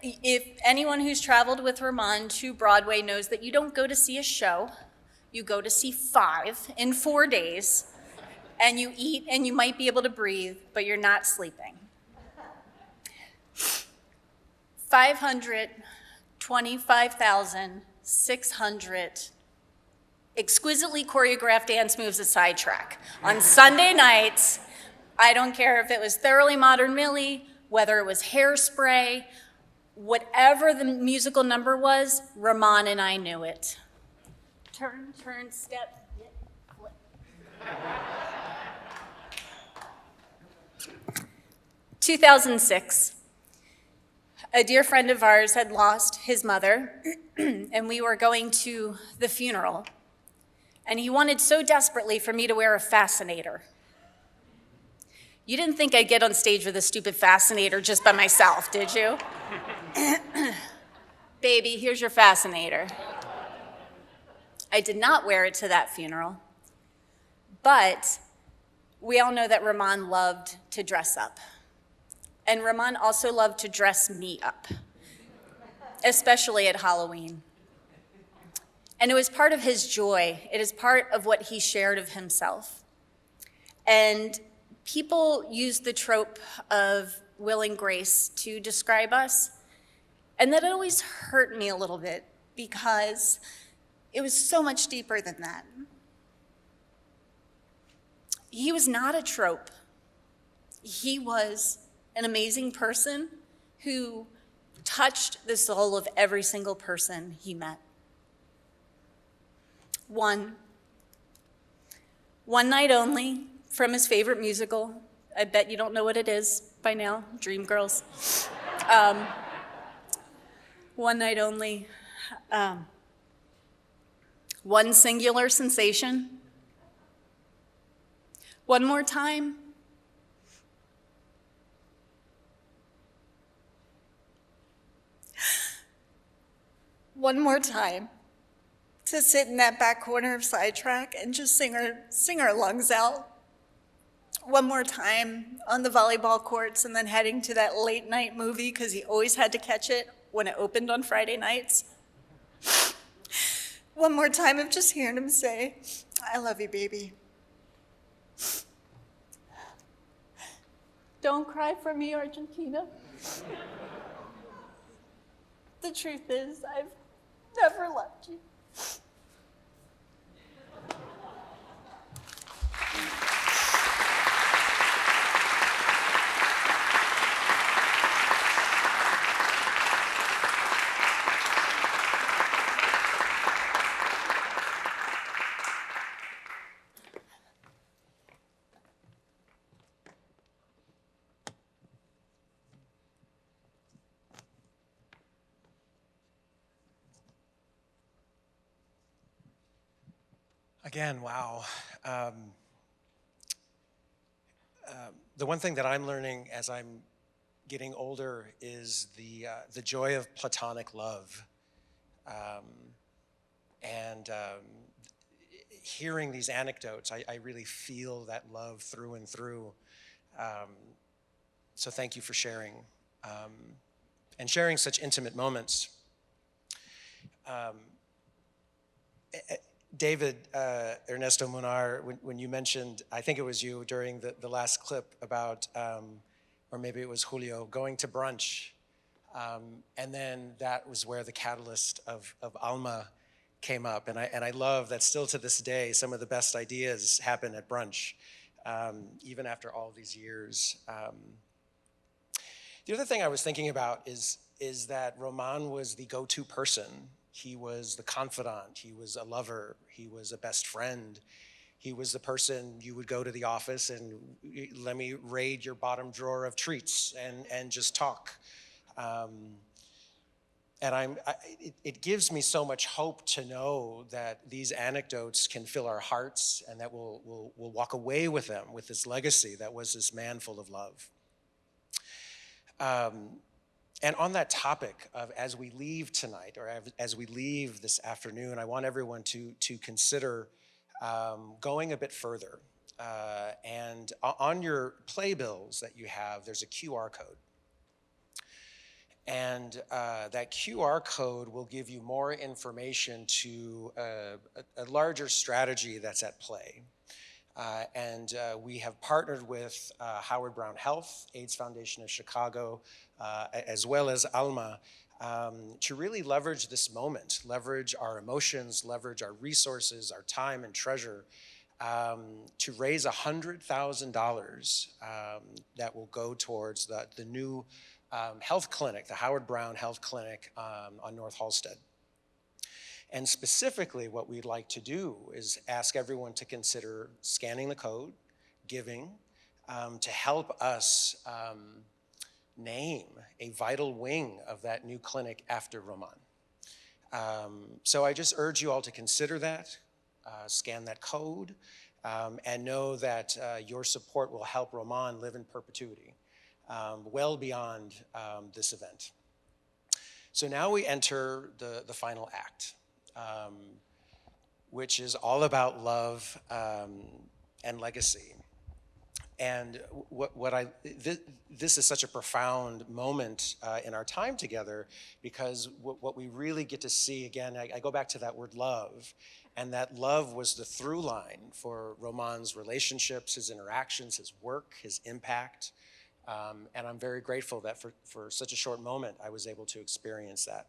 S6: If anyone who's traveled with Román to Broadway knows that you don't go to see a show, you go to see 5 in 4 days, and you eat, and you might be able to breathe, but you're not sleeping. 525,600 exquisitely choreographed dance moves at Sidetrack. On Sunday nights, I don't care if it was Thoroughly Modern Millie, whether it was Hairspray, whatever the musical number was, Román and I knew it. Turn, step, flip. 2006, a dear friend of ours had lost his mother, and we were going to the funeral. And he wanted so desperately for me to wear a fascinator. You didn't think I'd get on stage with a stupid fascinator just by myself, did you? Baby, here's your fascinator. I did not wear it to that funeral, but we all know that Román loved to dress up. And Román also loved to dress me up, especially at Halloween. And it was part of his joy. It is part of what he shared of himself. And people use the trope of Will and Grace to describe us. And that always hurt me a little bit because it was so much deeper than that. He was not a trope. He was an amazing person who touched the soul of every single person he met. One night only from his favorite musical. I bet you don't know what it is by now, Dreamgirls. One night only. One singular sensation. One more time. One more time to sit in that back corner of Sidetrack and just sing our lungs out. One more time on the volleyball courts and then heading to that late night movie because he always had to catch it when it opened on Friday nights. One more time of just hearing him say, "I love you, baby." Don't cry for me, Argentina. The truth is, I've never left you.
S10: Again, wow. The one thing that I'm learning as I'm getting older is the joy of platonic love. Hearing these anecdotes, I really feel that love through and through. So thank you for sharing, and sharing such intimate moments. David, Ernesto Munar, when you mentioned, I think it was you during the last clip about, or maybe it was Julio, going to brunch. And then that was where the catalyst of Alma came up. And I love that still to this day, some of the best ideas happen at brunch, even after all these years. The other thing I was thinking about is that Román was the go-to person. He was the confidant, he was a lover, he was a best friend. He was the person you would go to the office and let me raid your bottom drawer of treats and just talk. It gives me so much hope to know that these anecdotes can fill our hearts and that we'll walk away with them, with this legacy that was this man full of love. And on that topic of as we leave tonight, or as we leave this afternoon, I want everyone to consider going a bit further. And on your playbills that you have, there's a QR code. And that QR code will give you more information to a larger strategy that's at play. And we have partnered with Howard Brown Health, AIDS Foundation of Chicago, as well as Alma, to really leverage this moment, leverage our emotions, leverage our resources, our time and treasure, to raise $100,000 that will go towards the new health clinic, the Howard Brown Health Clinic on North Halsted. And specifically, what we'd like to do is ask everyone to consider scanning the code, giving, to help us name a vital wing of that new clinic after Román. So I just urge you all to consider that, scan that code, and know that your support will help Román live in perpetuity, well beyond this event. So now we enter the final act, which is all about love and legacy. And this is such a profound moment in our time together, because what we really get to see, again, I go back to that word love, and that love was the through line for Román's relationships, his interactions, his work, his impact. And I'm very grateful that for such a short moment, I was able to experience that.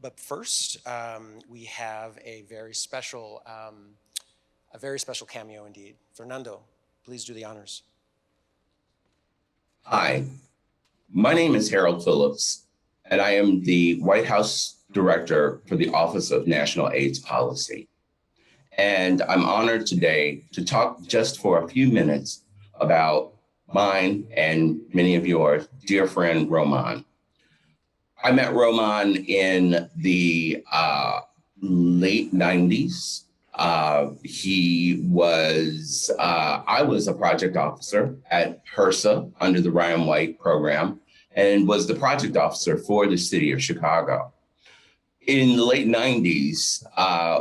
S10: But first, we have a very special cameo indeed. Fernando, please do the honors.
S7: Hi, my name is Harold Phillips, and I am the White House Director for the Office of National AIDS Policy. And I'm honored today to talk just for a few minutes about mine and many of yours, dear friend Román. I met Román in the late 90s. I was a project officer at HRSA under the Ryan White program and was the project officer for the city of Chicago. In the late 90s,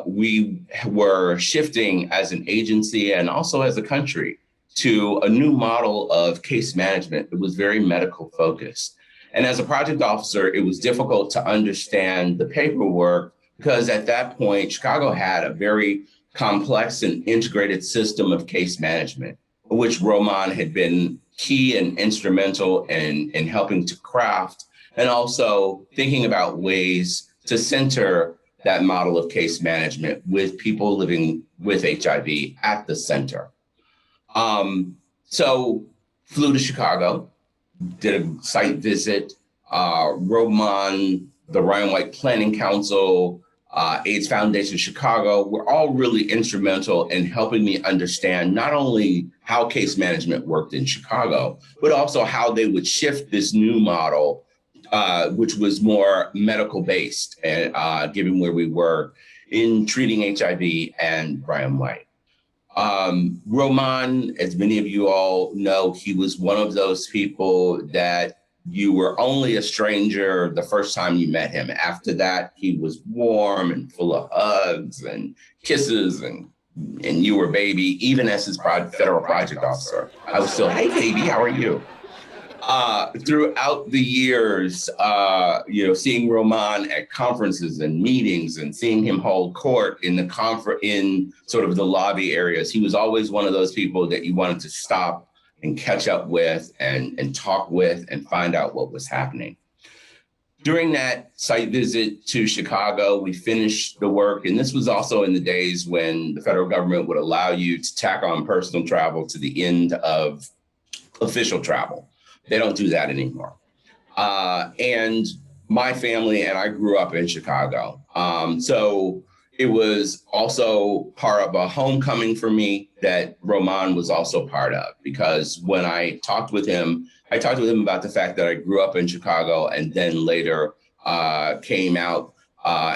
S7: we were shifting as an agency and also as a country to a new model of case management that was very medical focused. And as a project officer, it was difficult to understand the paperwork because at that point, Chicago had a very complex and integrated system of case management, which Román had been key and instrumental in helping to craft, and also thinking about ways to center that model of case management with people living with HIV at the center. So flew to Chicago, did a site visit. Román, the Ryan White Planning Council, AIDS Foundation Chicago were all really instrumental in helping me understand not only how case management worked in Chicago, but also how they would shift this new model, which was more medical based, and given where we were in treating HIV and Ryan White. Román, as many of you all know, he was one of those people that you were only a stranger the first time you met him. After that, he was warm and full of hugs and kisses, and you were baby, even as his federal project officer. I was still, hey baby, how are you? Throughout the years, seeing Román at conferences and meetings and seeing him hold court in sort of the lobby areas, he was always one of those people that you wanted to stop and catch up with and talk with and find out what was happening. During that site visit to Chicago, we finished the work, and this was also in the days when the federal government would allow you to tack on personal travel to the end of official travel. They don't do that anymore. And my family and I grew up in Chicago. So it was also part of a homecoming for me that Román was also part of, because when I talked with him about the fact that I grew up in Chicago and then later came out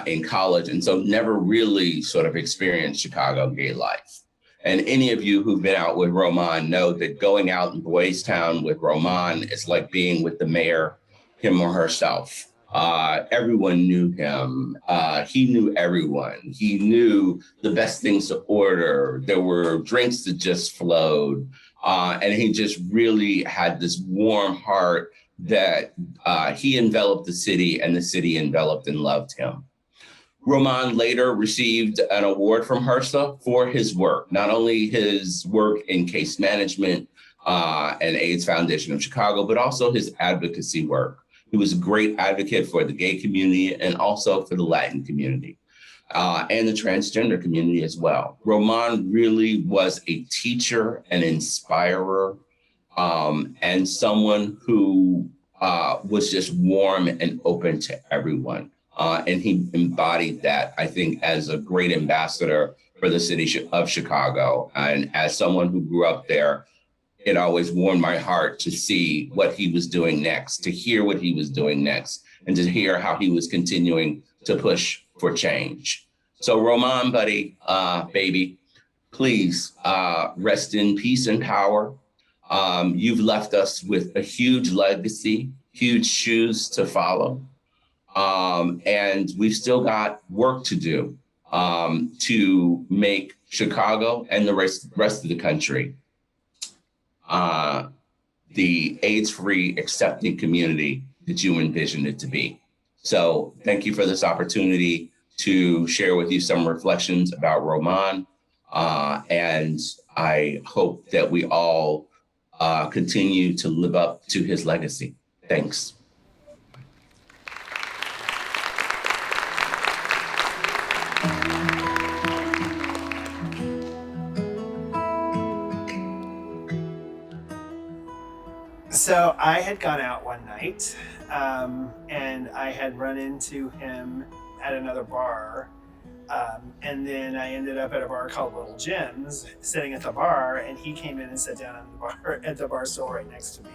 S7: in college, and so never really sort of experienced Chicago gay life. And any of you who've been out with Román know that going out in Boys Town with Román is like being with the mayor, him or herself. Everyone knew him. He knew everyone. He knew the best things to order. There were drinks that just flowed. And he just really had this warm heart that he enveloped the city and the city enveloped and loved him. Román later received an award from HRSA for his work, not only his work in case management and AIDS Foundation of Chicago, but also his advocacy work. He was a great advocate for the gay community and also for the Latin community and the transgender community as well. Román really was a teacher, an inspirer, and someone who was just warm and open to everyone. And he embodied that, I think, as a great ambassador for the city of Chicago. And as someone who grew up there, it always warmed my heart to see what he was doing next, to hear what he was doing next, and to hear how he was continuing to push for change. So Román, buddy, baby, please rest in peace and power. You've left us with a huge legacy, huge shoes to follow. And we've still got work to do to make Chicago and the rest of the country the AIDS-free, accepting community that you envisioned it to be. So thank you for this opportunity to share with you some reflections about Román. And I hope that we all continue to live up to his legacy. Thanks.
S8: So I had gone out one night and I had run into him at another bar. And then I ended up at a bar called Little Jim's, sitting at the bar, and he came in and sat down at the bar stool right next to me.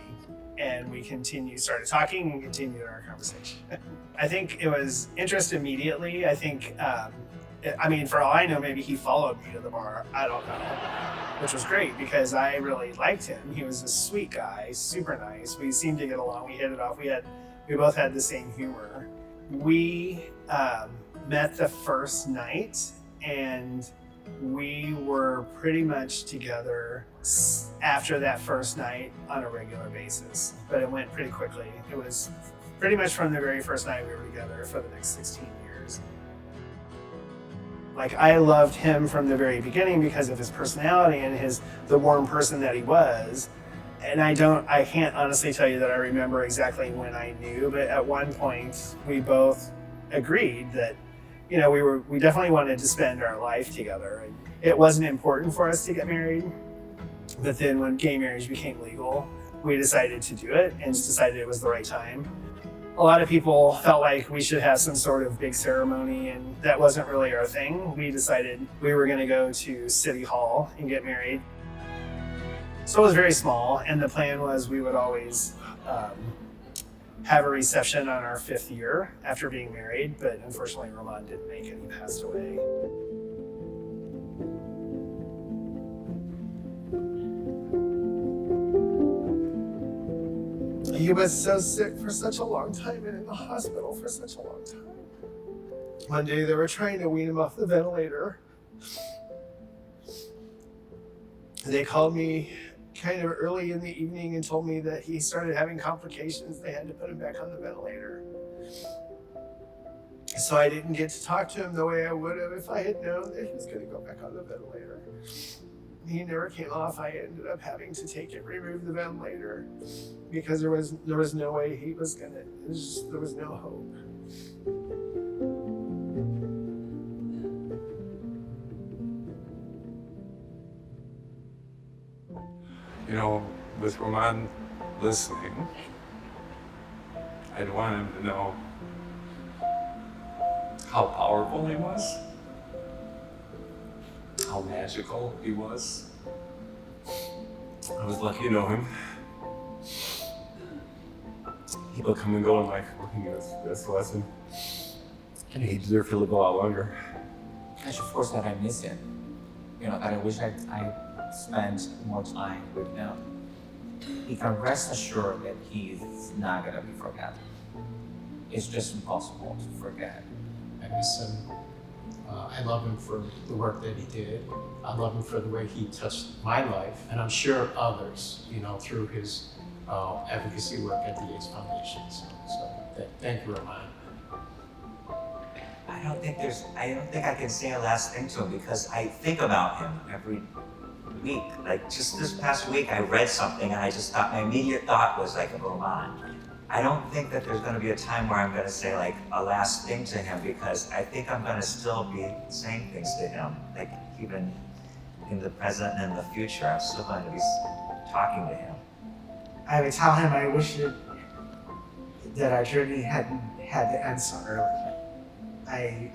S8: And we started talking and continued our conversation. I think it was interest immediately. I think, for all I know, maybe he followed me to the bar. I don't know, which was great because I really liked him. He was a sweet guy, super nice. We seemed to get along. We hit it off. We both had the same humor. We met the first night, and we were pretty much together after that first night on a regular basis, but it went pretty quickly. It was pretty much from the very first night we were together for the next 16 years. Like, I loved him from the very beginning because of his personality and the warm person that he was. And I can't honestly tell you that I remember exactly when I knew, but at one point we both agreed that, we definitely wanted to spend our life together. And it wasn't important for us to get married, but then when gay marriage became legal, we decided to do it and just decided it was the right time. A lot of people felt like we should have some sort of big ceremony, and that wasn't really our thing. We decided we were going to go to City Hall and get married. So it was very small, and the plan was we would always have a reception on our 5th year after being married, but unfortunately Román didn't make it. He passed away. He was so sick for such a long time and in the hospital for such a long time. One day they were trying to wean him off the ventilator. They called me kind of early in the evening and told me that he started having complications. They had to put him back on the ventilator. So I didn't get to talk to him the way I would have if I had known that he was going to go back on the ventilator. He never came off. I ended up having to remove the ventilator because there was no way he was going to, there was no hope.
S9: With Román listening, I'd want him to know how powerful he was, how magical he was. I was lucky to know him. He will come and go in life working this lesson. And he deserved to live a lot longer.
S11: I should force that I miss him. That I wish I spent more time with him. He can rest assured that he's not gonna be forgotten. It's just impossible to forget.
S13: I miss him. I love him for the work that he did. I love him for the way he touched my life, and I'm sure others, through his advocacy work at the AIDS Foundation. So thank you, Román.
S11: I don't think I can say a last thing to him because I think about him every week. Like just this past week, I read something and I just thought, my immediate thought was like Román. I don't think that there's gonna be a time where I'm gonna say like a last thing to him because I think I'm gonna still be saying things to him. Like even in the present and in the future, I'm still going to be talking to him.
S15: I would tell him I wish that our journey hadn't had to end so early.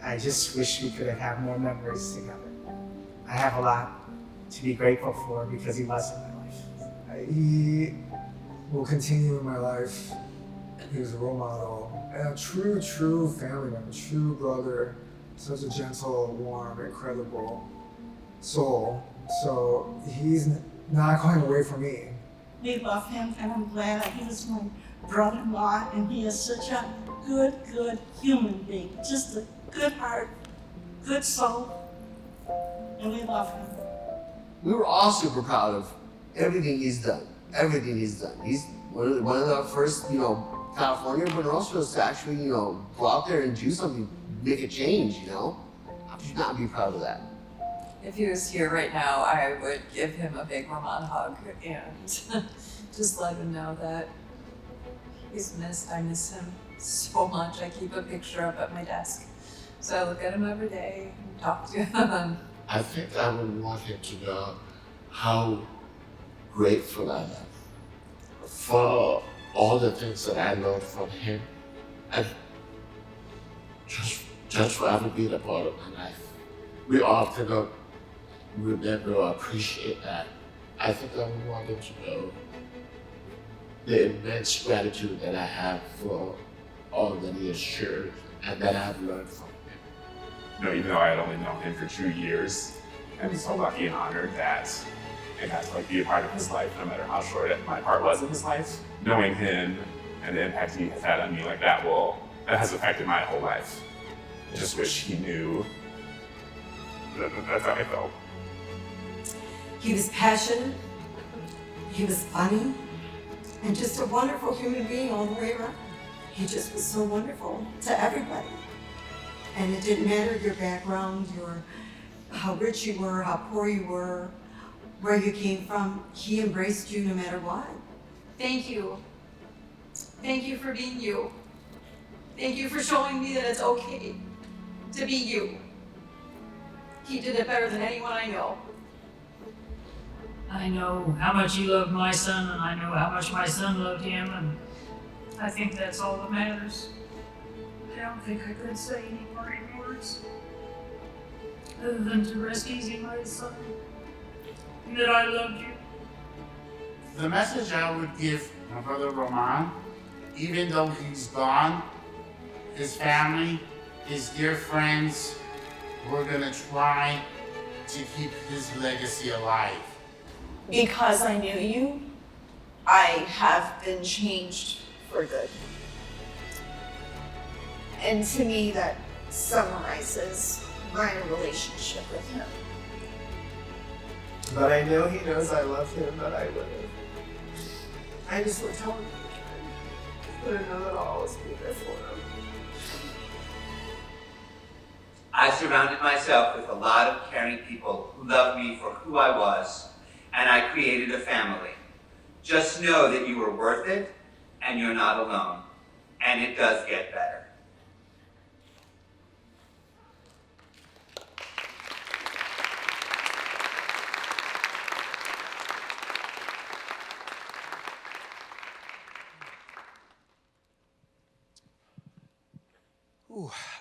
S15: I just wish we could have had more memories together. I have a lot to be grateful for because he was in my life.
S14: He will continue in my life. He was a role model and a true family member, true brother, such a gentle, warm, incredible soul. So he's not going away from me.
S12: We love him, and I'm glad he was my brother-in-law, and he is such a good human being. Just a good heart, good soul, and we love him.
S16: We were all super proud of everything he's done. Everything he's done. He's one of the first, California Buenrostros to actually, go out there and do something, make a change, How could you not be proud of that?
S3: If he was here right now, I would give him a big Román hug and just let him know that he's missed. I miss him so much. I keep a picture up at my desk. So I look at him every day and talk to him.
S13: I think I would want him to know how grateful I am for all the things that I learned from him and just for ever being a part of my life. We often don't remember or appreciate that. I think I would want him to know the immense gratitude that I have for all that he has shared and that I've learned from him.
S9: Even though I had only known him for 2 years, I'm so lucky and honored that I got to be a part of his life, no matter how short my part was in his life. Knowing him and the impact he has had on me, that has affected my whole life. I just wish he knew that that's how I felt.
S24: He was passionate, he was funny, and just a wonderful human being all the way around. He just was so wonderful to everybody. And it didn't matter your background, how rich you were, how poor you were, where you came from. He embraced you no matter what.
S19: Thank you. Thank you for being you. Thank you for showing me that it's okay to be you. He did it better than anyone I know.
S18: I know how much he loved my son, and I know how much my son loved him, and I think that's all that matters. I don't think I could say any more in words other than to rest easy, my son, and that I loved you.
S17: The message I would give my brother Román, even though he's gone, his family, his dear friends, we're gonna try to keep his legacy alive.
S20: Because I knew you, I have been changed for good. And to me, that summarizes my relationship with him.
S8: But I know he knows I love him, but I wouldn't. I just would tell him, but I know that I'll always be there for him.
S25: I surrounded myself with a lot of caring people who loved me for who I was, and I created a family. Just know that you are worth it, and you're not alone. And it does get better.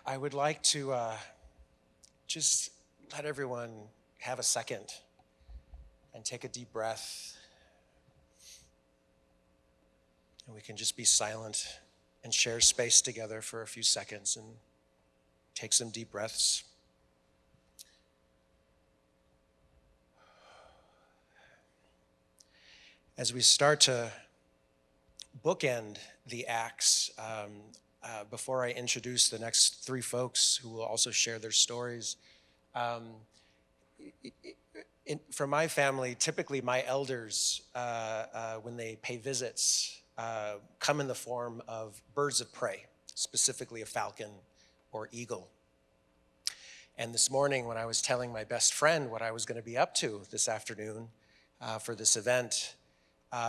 S10: I would like to just let everyone have a second and take a deep breath. And we can just be silent and share space together for a few seconds and take some deep breaths. As we start to bookend the acts, before I introduce the next three folks who will also share their stories, for my family, typically my elders, when they pay visits, come in the form of birds of prey, specifically a falcon or eagle. And this morning when I was telling my best friend what I was going to be up to this afternoon for this event,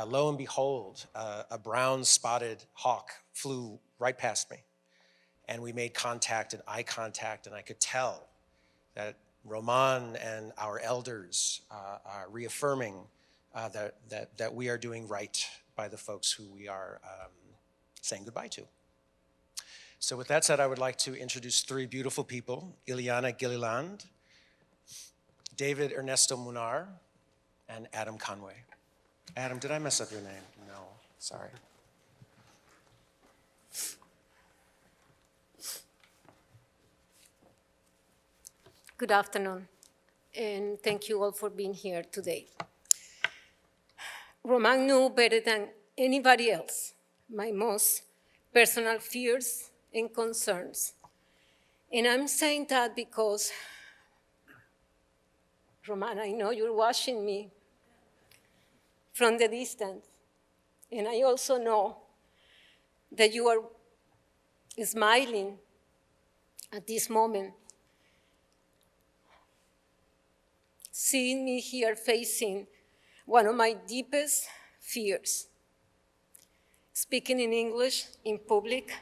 S10: lo and behold, a brown spotted hawk flew right past me. And we made contact and eye contact, and I could tell that Román and our elders are reaffirming that we are doing right by the folks who we are saying goodbye to. So with that said, I would like to introduce three beautiful people: Ileana Gilliland, David Ernesto Munar, and Adam Conway. Adam, did I mess up your name? No, sorry.
S24: Good afternoon, and thank you all for being here today. Román knew better than anybody else my most personal fears and concerns. And I'm saying that because, Román, I know you're watching me from the distance, and I also know that you are smiling at this moment, seeing me here facing one of my deepest fears, speaking in English in public,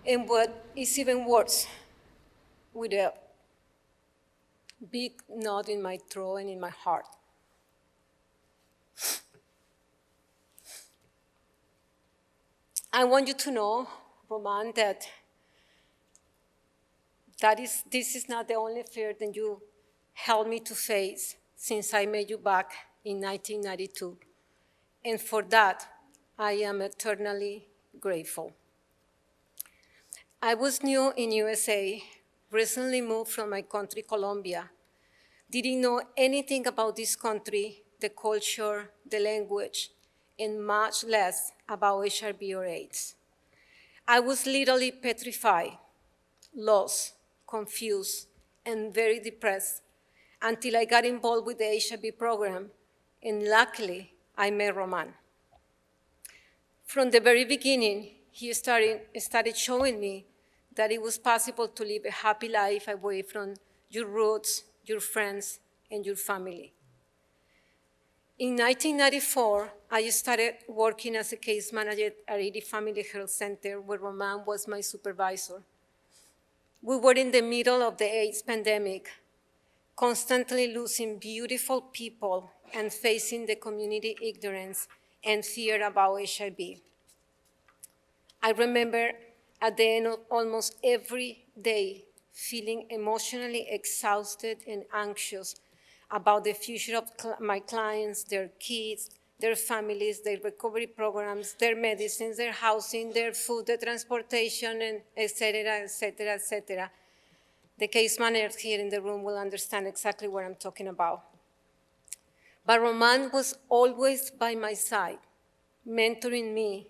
S24: and what is even worse, with a big knot in my throat and in my heart. I want you to know, Román, that this is not the only fear that you helped me to face since I met you back in 1992. And for that, I am eternally grateful. I was new in USA, recently moved from my country, Colombia. Didn't know anything about this country, the culture, the language, and much less about HIV or AIDS. I was literally petrified, lost, confused, and very depressed until I got involved with the HIV program, and luckily, I met Román. From the very beginning, he started showing me that it was possible to live a happy life away from your roots, your friends, and your family. In 1994, I started working as a case manager at 80 Family Health Center, where Román was my supervisor. We were in the middle of the AIDS pandemic, constantly losing beautiful people and facing the community ignorance and fear about HIV. I remember at the end of almost every day feeling emotionally exhausted and anxious about the future of my clients, their kids, their families, their recovery programs, their medicines, their housing, their food, their transportation, and et cetera, et cetera, et cetera. The case managers here in the room will understand exactly what I'm talking about. But Román was always by my side, mentoring me,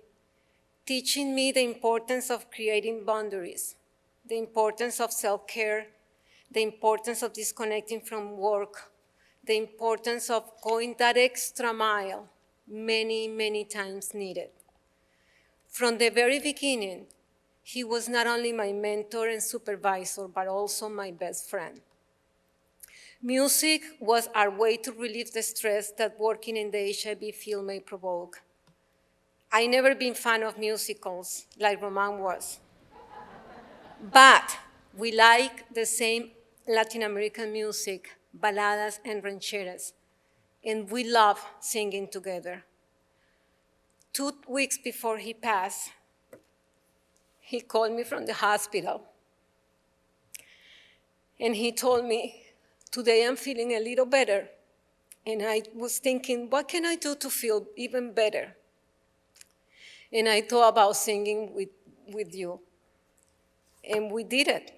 S24: teaching me the importance of creating boundaries, the importance of self-care, the importance of disconnecting from work, the importance of going that extra mile many, many times needed. From the very beginning, he was not only my mentor and supervisor, but also my best friend. Music was our way to relieve the stress that working in the HIV field may provoke. I never been a fan of musicals like Román was, but we like the same Latin American music, baladas and rancheras, and we love singing together. 2 weeks before he passed, he called me from the hospital, and he told me, today I'm feeling a little better, and I was thinking, what can I do to feel even better? And I thought about singing with you, and we did it.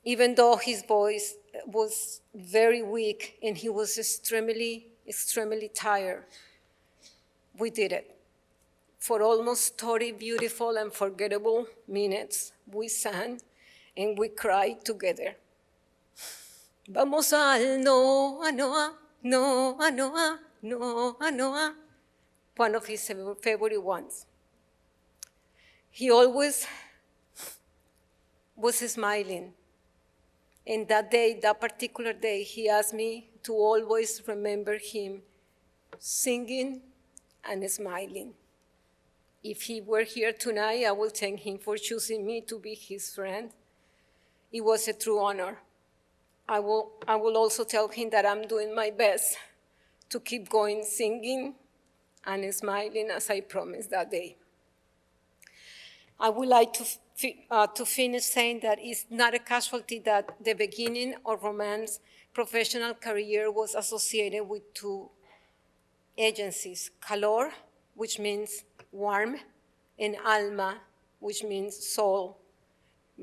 S24: Even though his voice was very weak and he was extremely, extremely tired, we did it. For almost 30 beautiful and unforgettable minutes, we sang and we cried together. Vamos al Noa, Noa, Noa, Noa, Noa, Noa. One of his favorite ones. He always was smiling. And that day, that particular day, he asked me to always remember him singing and smiling. If he were here tonight, I will thank him for choosing me to be his friend. It was a true honor. I will also tell him that I'm doing my best to keep going singing and smiling as I promised that day. I would like to finish saying that it's not a casualty that the beginning of Román's professional career was associated with two agencies, Calor, which means warm, and Alma, which means soul,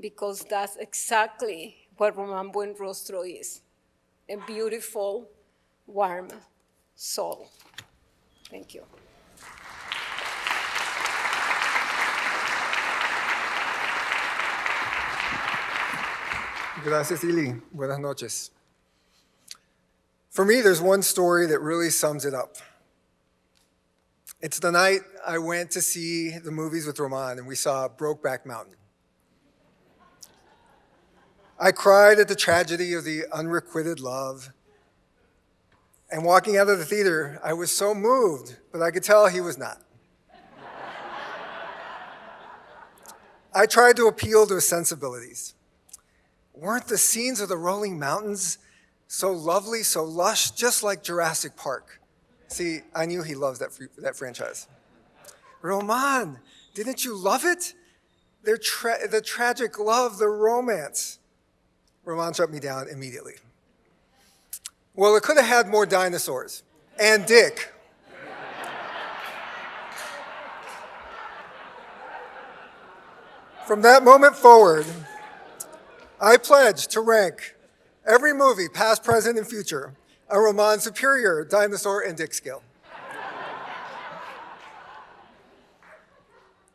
S24: because that's exactly what Román Buenrostro is, a beautiful, warm soul. Thank you.
S14: Gracias, Ili. Buenas noches. For me, there's one story that really sums it up. It's the night I went to see the movies with Román, and we saw Brokeback Mountain. I cried at the tragedy of the unrequited love. And walking out of the theater, I was so moved, but I could tell he was not. I tried to appeal to his sensibilities. Weren't the scenes of the rolling mountains so lovely, so lush, just like Jurassic Park? See, I knew he loves that franchise. Román, didn't you love it? The tragic love, the romance. Román shut me down immediately. Well, it could have had more dinosaurs and dick. From that moment forward, I pledged to rank every movie, past, present, and future, on Román's superior dinosaur and dick scale.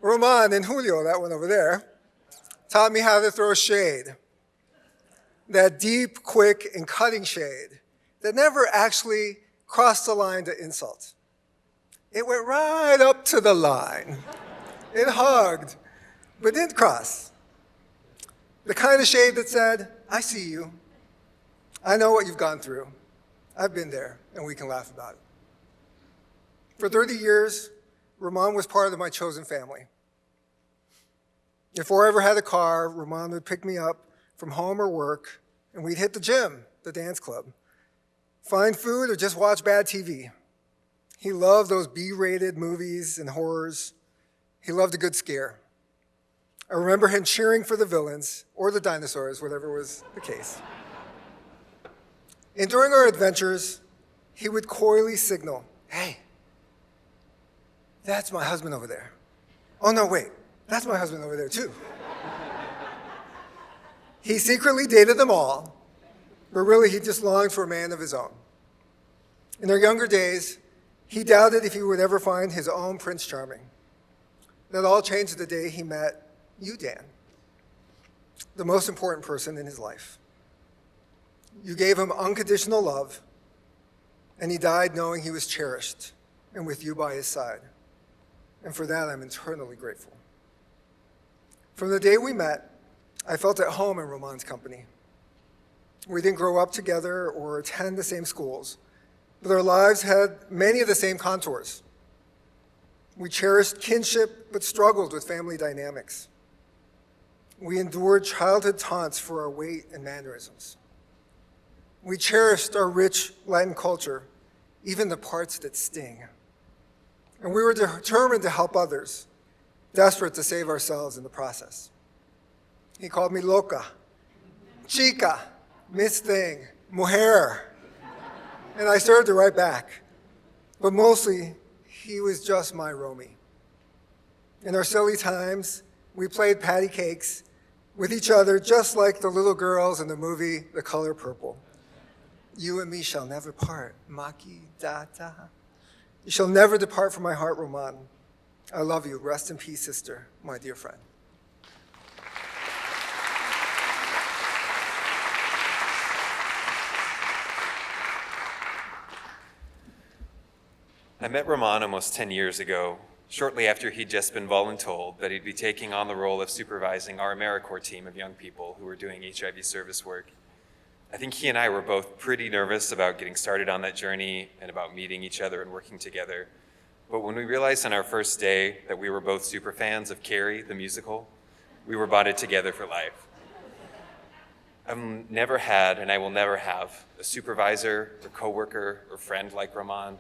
S14: Román and Julio, that one over there, taught me how to throw shade. That deep, quick, and cutting shade that never actually crossed the line to insult. It went right up to the line. It hugged, but didn't cross. The kind of shade that said, I see you. I know what you've gone through. I've been there, and we can laugh about it. For 30 years, Román was part of my chosen family. Before I ever had a car, Román would pick me up from home or work, and we'd hit the gym, the dance club, find food, or just watch bad TV. He loved those B-rated movies and horrors. He loved a good scare. I remember him cheering for the villains, or the dinosaurs, whatever was the case. And during our adventures, he would coyly signal, hey, that's my husband over there. Oh no, wait, that's my husband over there too. He secretly dated them all, but really he just longed for a man of his own. In our younger days, he doubted if he would ever find his own Prince Charming. That all changed the day he met you, Dan, the most important person in his life. You gave him unconditional love, and he died knowing he was cherished and with you by his side. And for that, I'm eternally grateful. From the day we met, I felt at home in Román's company. We didn't grow up together or attend the same schools, but our lives had many of the same contours. We cherished kinship, but struggled with family dynamics. We endured childhood taunts for our weight and mannerisms. We cherished our rich Latin culture, even the parts that sting. And we were determined to help others, desperate to save ourselves in the process. He called me loca, chica, Miss Thing, mujer. And I served it right back. But mostly, he was just my Romy. In our silly times, we played patty cakes with each other, just like the little girls in the movie The Color Purple. You and me shall never part, Maki Data. You shall never depart from my heart, Román. I love you. Rest in peace, sister, my dear friend.
S1: I met Román almost 10 years ago, shortly after he'd just been voluntold that he'd be taking on the role of supervising our AmeriCorps team of young people who were doing HIV service work. I think he and I were both pretty nervous about getting started on that journey and about meeting each other and working together. But when we realized on our first day that we were both super fans of Carrie, the musical, we were bonded together for life. I've never had, and I will never have, a supervisor or coworker or friend like Román.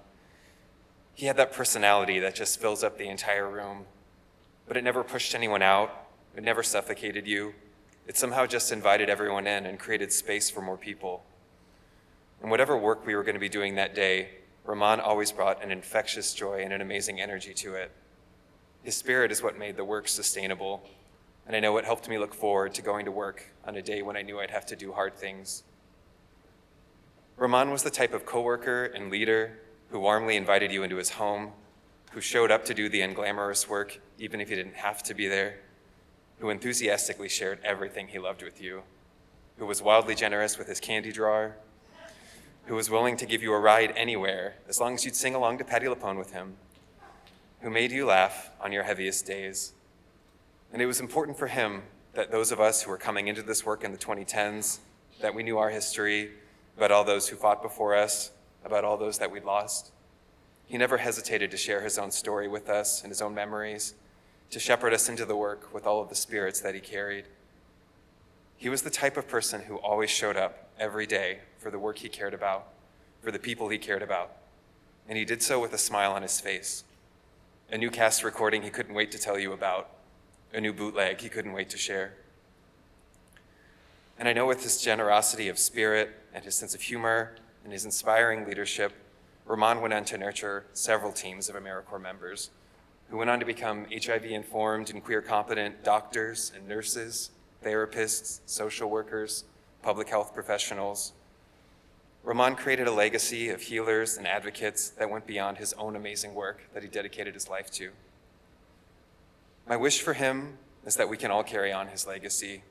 S1: He had that personality that just fills up the entire room, but it never pushed anyone out. It never suffocated you. It somehow just invited everyone in and created space for more people. And whatever work we were going to be doing that day, Román always brought an infectious joy and an amazing energy to it. His spirit is what made the work sustainable, and I know it helped me look forward to going to work on a day when I knew I'd have to do hard things. Román was the type of coworker and leader who warmly invited you into his home, who showed up to do the unglamorous work even if he didn't have to be there, who enthusiastically shared everything he loved with you, who was wildly generous with his candy drawer, who was willing to give you a ride anywhere as long as you'd sing along to Patti LuPone with him, who made you laugh on your heaviest days. And it was important for him that those of us who were coming into this work in the 2010s, that we knew our history, about all those who fought before us, about all those that we'd lost. He never hesitated to share his own story with us and his own memories, to shepherd us into the work with all of the spirits that he carried. He was the type of person who always showed up every day for the work he cared about, for the people he cared about, and he did so with a smile on his face. A new cast recording he couldn't wait to tell you about, a new bootleg he couldn't wait to share. And I know with his generosity of spirit and his sense of humor and his inspiring leadership, Román went on to nurture several teams of AmeriCorps members who went on to become HIV-informed and queer-competent doctors and nurses, therapists, social workers, public health professionals. Román created a legacy of healers and advocates that went beyond his own amazing work that he dedicated his life to. My wish for him is that we can all carry on his legacy,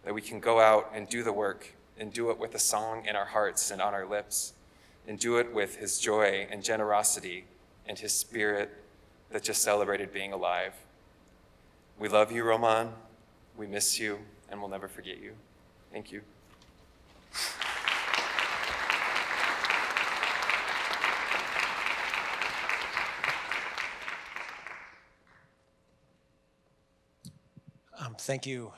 S1: that we can go out and do the work and do it with a song in our hearts and on our lips, and do it with his joy and generosity and his spirit that just celebrated being alive. We love you, Román. We miss you, and we'll never forget you. Thank you.
S10: Thank you.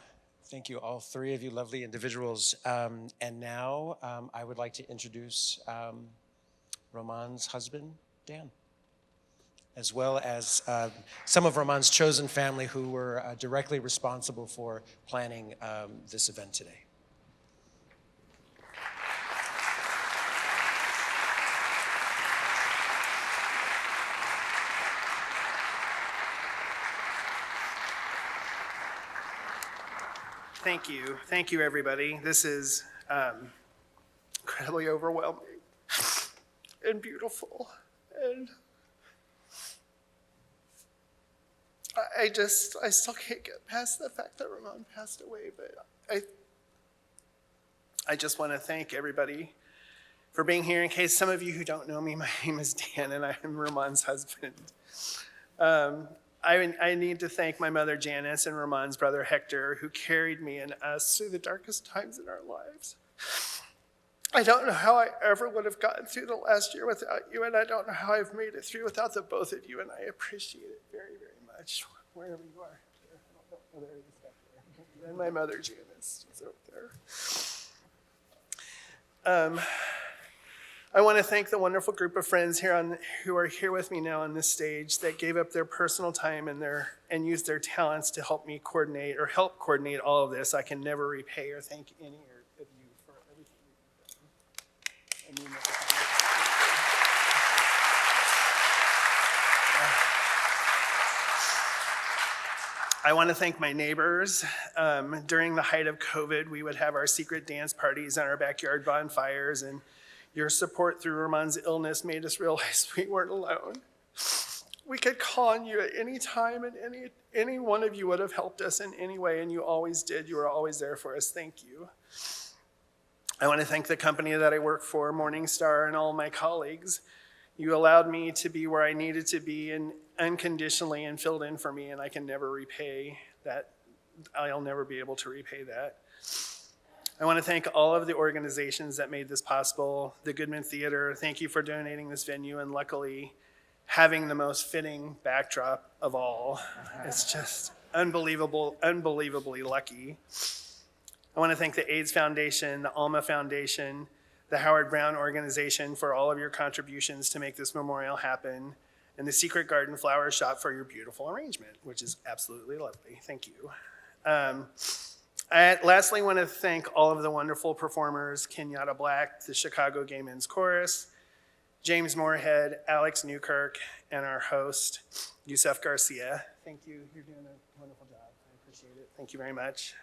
S10: Thank you, all three of you lovely individuals. And now I would like to introduce Román's husband, Dan, as well as some of Román's chosen family who were directly responsible for planning this event today.
S8: Thank you, everybody. This is incredibly overwhelming and beautiful, and I still can't get past the fact that Román passed away, but I just want to thank everybody for being here. In case some of you who don't know me, my name is Dan, and I'm Román's husband. I need to thank my mother, Janice, and Román's brother, Hector, who carried me and us through the darkest times in our lives. I don't know how I ever would have gotten through the last year without you, and I don't know how I've made it through without the both of you, and I appreciate it very, very much, wherever you are. Oh, there he is back there. And my mother, Janice, is over there. I want to thank the wonderful group of friends here who are here with me now on this stage that gave up their personal time and used their talents to help me coordinate all of this. I can never repay or thank any of you for everything you've done. I mean that. I want to thank my neighbors. During the height of COVID, we would have our secret dance parties on our backyard bonfires, and your support through Román's illness made us realize we weren't alone. We could call on you at any time, and any one of you would have helped us in any way, and you always did. You were always there for us. Thank you. I want to thank the company that I work for, Morningstar, and all my colleagues. You allowed me to be where I needed to be, and unconditionally and filled in for me, and I can never repay that. I'll never be able to repay that. I want to thank all of the organizations that made this possible. The Goodman Theatre, thank you for donating this venue, and luckily having the most fitting backdrop of all. It's just unbelievably lucky. I want to thank the AIDS Foundation, the Alma Foundation, the Howard Brown Organization for all of your contributions to make this memorial happen, and the Secret Garden Flower Shop for your beautiful arrangement, which is absolutely lovely. Thank you. I lastly want to thank all of the wonderful performers, Kenyatta Black, the Chicago Gay Men's Chorus, James Moorhead, Alex Newkirk, and our host, Yusef Garcia. Thank you. You're doing a wonderful job. I appreciate it. Thank you very much.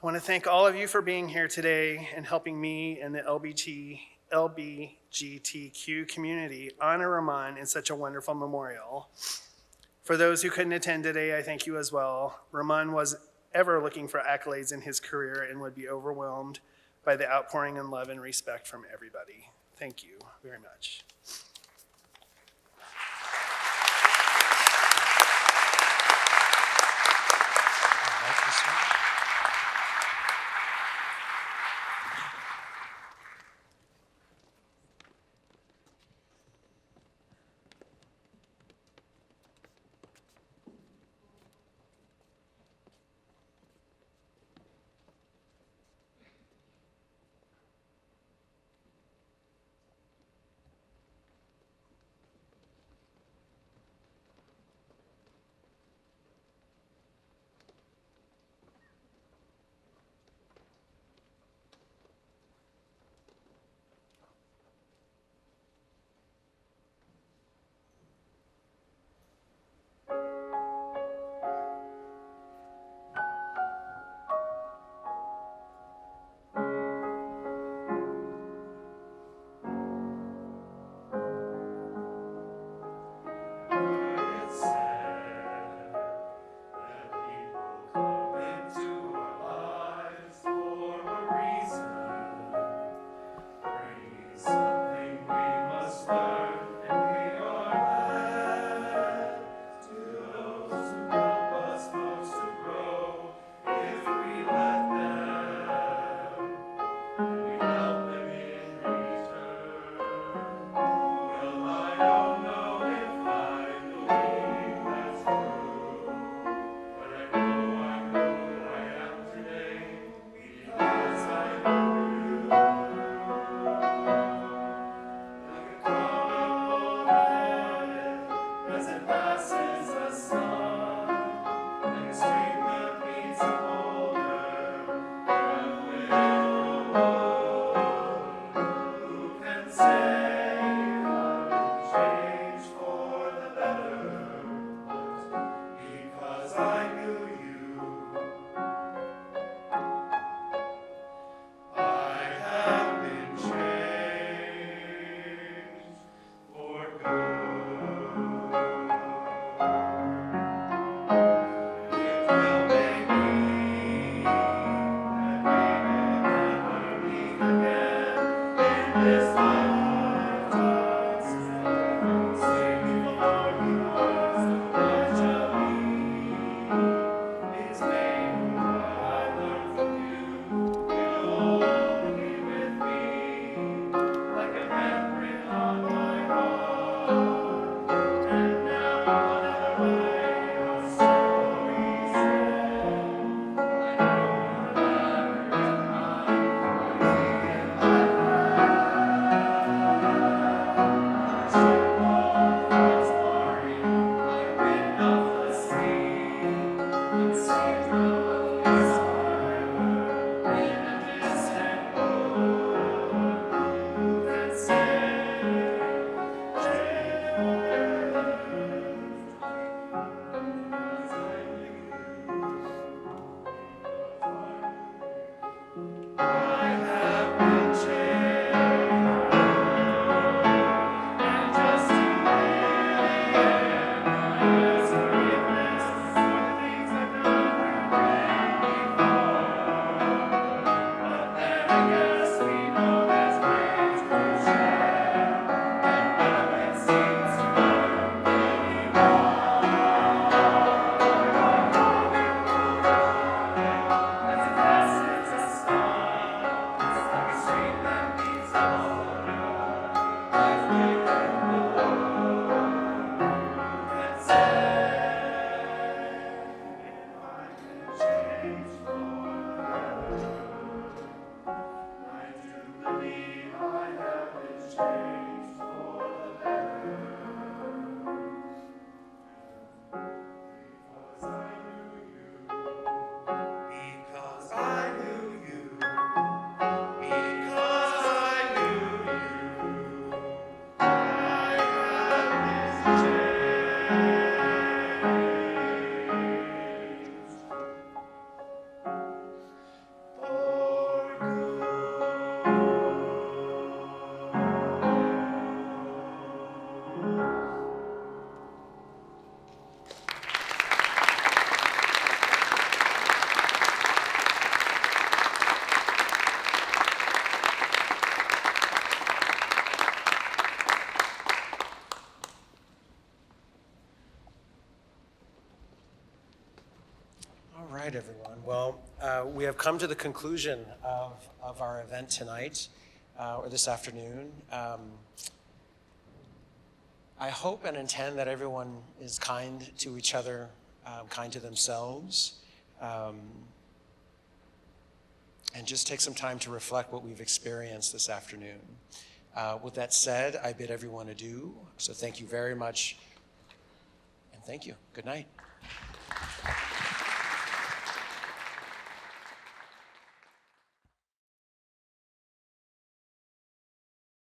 S8: I want to thank all of you for being here today and helping me and the LGBTQ community honor Román in such a wonderful memorial. For those who couldn't attend today, I thank you as well. Román was ever looking for accolades in his career and would be overwhelmed by the outpouring in love and respect from everybody. Thank you very much.
S10: right, everyone. Well, we have come to the conclusion of our event tonight, or this afternoon. I hope and intend that everyone is kind to each other, kind to themselves, and just take some time to reflect what we've experienced this afternoon. With that said, I bid everyone adieu. So thank you very much, and thank you. Good night.